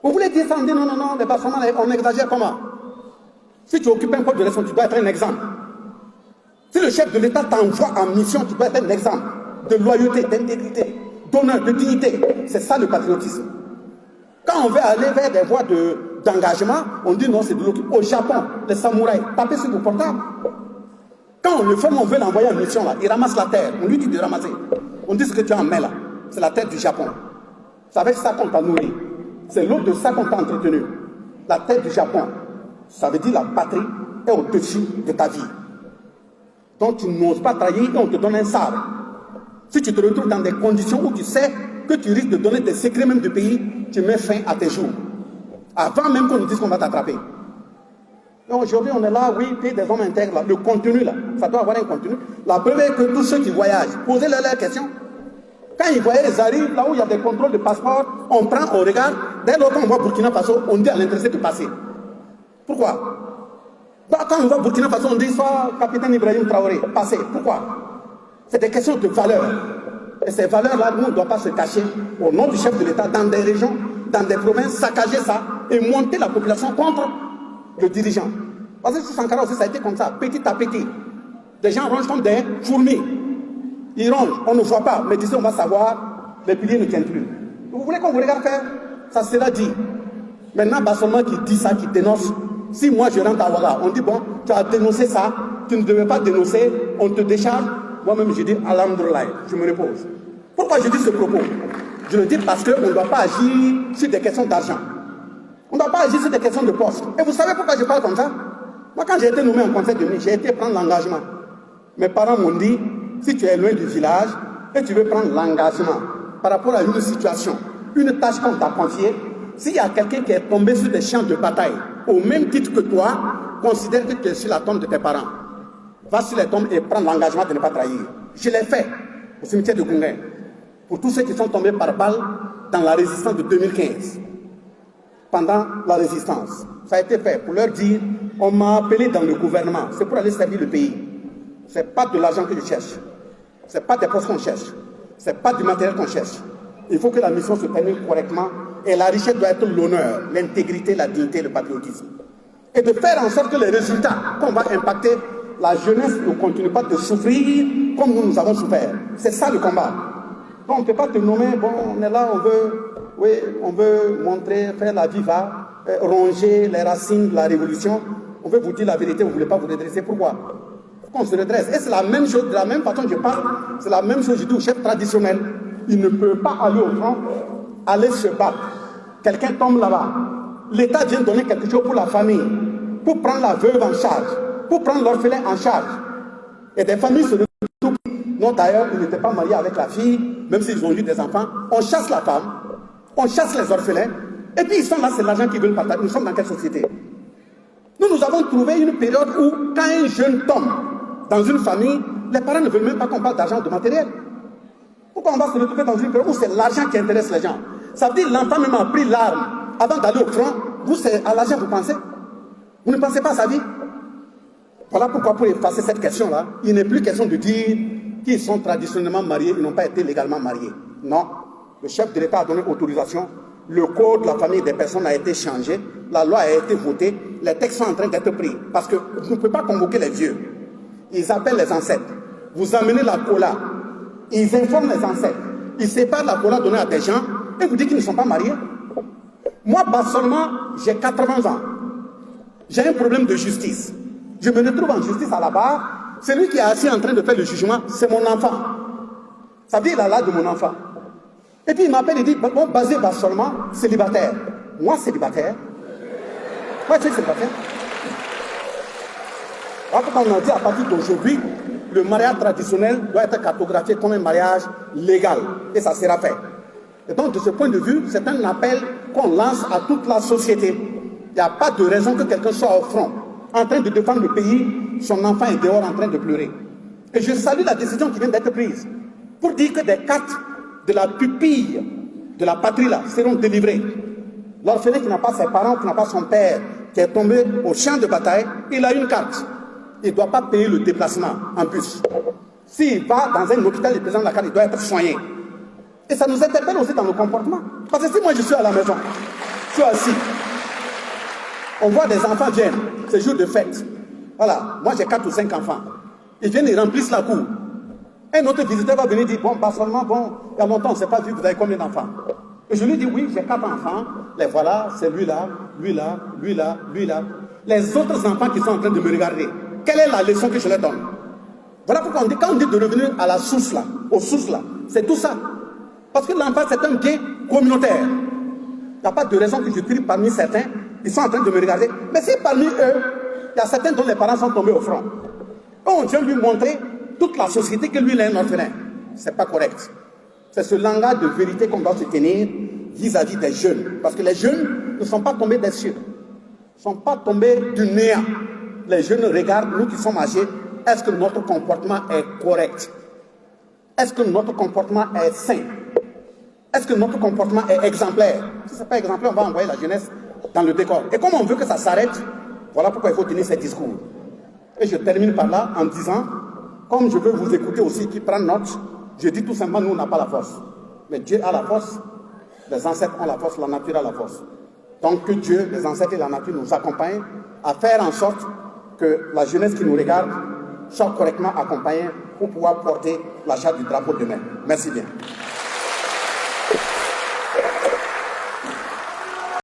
Vous voulez dire ça, on dit non, les Bassamans, on exagère comment? Si tu occupes un poste de responsabilité, tu dois être un exemple. Si le chef de l'État t'envoie en mission, tu dois être un exemple de loyauté, d'intégrité, d'honneur, de dignité. C'est ça le patriotisme. Quand on veut aller vers des voies d'engagement, on dit non, c'est de l'autre. Au Japon, les samouraïs, tapez sur vos portables. Quand on le forme, on veut l'envoyer en mission, là, il ramasse la terre. On lui dit de ramasser. On dit ce que tu en mets là. C'est la terre du Japon. C'est avec ça qu'on t'a nourri. C'est l'eau de ça qu'on t'a entretenu. La terre du Japon, ça veut dire la patrie est au-dessus de ta vie. Donc tu n'oses pas trahir et on te donne un sabre. Si tu te retrouves dans des conditions où tu sais que tu risques de donner des secrets même du pays, tu mets fin à tes jours. Avant même qu'on nous dise qu'on va t'attraper. Aujourd'hui, on est là, oui, puis des hommes intègres, là. Le contenu, là, ça doit avoir un contenu. La preuve est que tous ceux qui voyagent, posez-leur leurs questions. Quand ils voyagent, ils arrivent là où il y a des contrôles de passeport, on prend, on regarde. Dès lors qu'on voit Burkina Faso, on dit à l'intéressé de passer. Pourquoi? Quand on voit Burkina Faso, on dit soit capitaine Ibrahim Traoré, passez. Pourquoi? C'est des questions de valeur. Et ces valeurs-là, nous, on ne doit pas se cacher au nom du chef de l'État dans des régions, dans des provinces, saccager ça et monter la population contre le dirigeant. Parce que sous Sankara aussi, ça a été comme ça, petit à petit. Des gens rongent comme des fourmis. Ils rongent, on ne voit pas, mais d'ici on va savoir, les piliers ne tiennent plus. Vous voulez qu'on vous regarde faire? Ça sera dit. Maintenant, Bassamans qui dit ça, qui dénonce, si moi je rentre à Ouaga, on dit bon, tu as dénoncé ça, tu ne devais pas dénoncer, on te décharge. Moi-même, je dis Alhamdoulilah, je me repose. Pourquoi je dis ce propos? Je le dis parce qu'on ne doit pas agir sur des questions d'argent. On ne doit pas agir sur des questions de poste. Et vous savez pourquoi je parle comme ça? Moi, quand j'ai été nommé en conseil de ministre, j'ai été prendre l'engagement. Mes parents m'ont dit, si tu es loin du village et tu veux prendre l'engagement par rapport à une situation, une tâche qu'on t'a confiée, s'il y a quelqu'un qui est tombé sur des champs de bataille, au même titre que toi, considère que tu es sur la tombe de tes parents. Va sur les tombes et prends l'engagement de ne pas trahir. Je l'ai fait au cimetière de Koungheul. Pour tous ceux qui sont tombés par balle dans la résistance de 2015. Pendant la résistance. Ça a été fait pour leur dire, on m'a appelé dans le gouvernement, c'est pour aller servir le pays. Ce n'est pas de l'argent que je cherche. Ce n'est pas des postes qu'on cherche. Ce n'est pas du matériel qu'on cherche. Il faut que la mission se termine correctement et la richesse doit être l'honneur, l'intégrité, la dignité, le patriotisme. Et de faire en sorte que les résultats qu'on va impacter, la jeunesse ne continue pas de souffrir comme nous avons souffert. C'est ça le combat. Donc on ne peut pas te nommer, bon, on est là, on veut montrer, faire la viva, ronger les racines de la révolution. On veut vous dire la vérité, vous ne voulez pas vous redresser. Pourquoi? Qu'on se redresse. Et c'est la même chose, de la même façon que je parle, c'est la même chose que je dis au chef traditionnel. Il ne peut pas aller au front, aller se battre. Quelqu'un tombe là-bas. L'État vient donner quelque chose pour la famille, pour prendre la veuve en charge, pour prendre l'orphelin en charge. Et des familles se retrouvent. Non, d'ailleurs, ils n'étaient pas mariés avec la fille, même s'ils ont eu des enfants. On chasse la femme, on chasse les orphelins, et puis ils sont là, c'est l'argent qu'ils veulent partager. Nous sommes dans quelle société? Nous avons trouvé une période où, quand un jeune tombe dans une famille, les parents ne veulent même pas qu'on parle d'argent ou de matériel. Pourquoi on va se retrouver dans une période où c'est l'argent qui intéresse les gens? Ça veut dire que l'enfant même a pris l'arme avant d'aller au front. Vous, c'est à l'argent, vous pensez? Vous ne pensez pas à sa vie? Voilà pourquoi, pour effacer cette question-là, il n'est plus question de dire qu'ils sont traditionnellement mariés, ils n'ont pas été légalement mariés. Non. Le chef de l'État a donné autorisation. Le code de la famille des personnes a été changé. La loi a été votée. Les textes sont en train d'être pris. Parce que vous ne pouvez pas convoquer les vieux. Ils appellent les ancêtres. Vous amenez la cola. Ils informent les ancêtres. Ils séparent la cola donnée à des gens et vous dites qu'ils ne sont pas mariés. Moi, seulement, j'ai 80 ans. J'ai un problème de justice. Je me retrouve en justice à la barre. Celui qui est assis en train de faire le jugement, c'est mon enfant. Ça veut dire il a l'âge de mon enfant. Et puis il m'appelle et dit, bon, basé seulement, célibataire. Moi, célibataire. Moi, je suis célibataire. Alors, quand on a dit à partir d'aujourd'hui, le mariage traditionnel doit être cartographié comme un mariage légal. Et ça sera fait. Et donc, de ce point de vue, c'est un appel qu'on lance à toute la société. Il n'y a pas de raison que quelqu'un soit au front, en train de défendre le pays, son enfant est dehors en train de pleurer. Et je salue la décision qui vient d'être prise pour dire que des cartes de la pupille de la patrie là seront délivrées. L'orphelin qui n'a pas ses parents, qui n'a pas son père, qui est tombé au champ de bataille, il a une carte. Il ne doit pas payer le déplacement en bus. S'il va dans un hôpital, il présente la carte, il doit être soigné. Et ça nous interpelle aussi dans nos comportements. Parce que si moi je suis à la maison, je suis assis, on voit des enfants viennent, c'est jour de fête. Voilà, moi j'ai 4 ou 5 enfants. Ils viennent, ils remplissent la cour. Un autre visiteur va venir dire, bon, pas seulement, bon, il y a longtemps, on ne s'est pas vu, vous avez combien d'enfants? Et je lui dis, oui, j'ai 4 enfants, les voilà, c'est lui là, lui là, lui là, lui là. Les autres enfants qui sont en train de me regarder, quelle est la leçon que je leur donne? Voilà pourquoi on dit, quand on dit de revenir à la source là, aux sources là, c'est tout ça. Parce que l'enfant, c'est un bien communautaire. Il n'y a pas de raison que je trie parmi certains, ils sont en train de me regarder. Mais si parmi eux, il y a certains dont les parents sont tombés au front, on vient lui montrer toute la société que lui, il est un orphelin. Ce n'est pas correct. C'est ce langage de vérité qu'on doit se tenir vis-à-vis des jeunes. Parce que les jeunes ne sont pas tombés des cieux. Ils ne sont pas tombés du néant. Les jeunes regardent, nous qui sommes âgés, est-ce que notre comportement est correct? Est-ce que notre comportement est sain? Est-ce que notre comportement est exemplaire? Si ce n'est pas exemplaire, on va envoyer la jeunesse dans le décor. Et comme on veut que ça s'arrête, voilà pourquoi il faut tenir ces discours. Et je termine par là en disant, comme je veux vous écouter aussi, qui prend note, je dis tout simplement, nous, on n'a pas la force. Mais Dieu a la force, les ancêtres ont la force, la nature a la force. Donc que Dieu, les ancêtres et la nature nous accompagnent à faire en sorte que la jeunesse qui nous regarde soit correctement accompagnée pour pouvoir porter la charte du drapeau demain. Merci bien.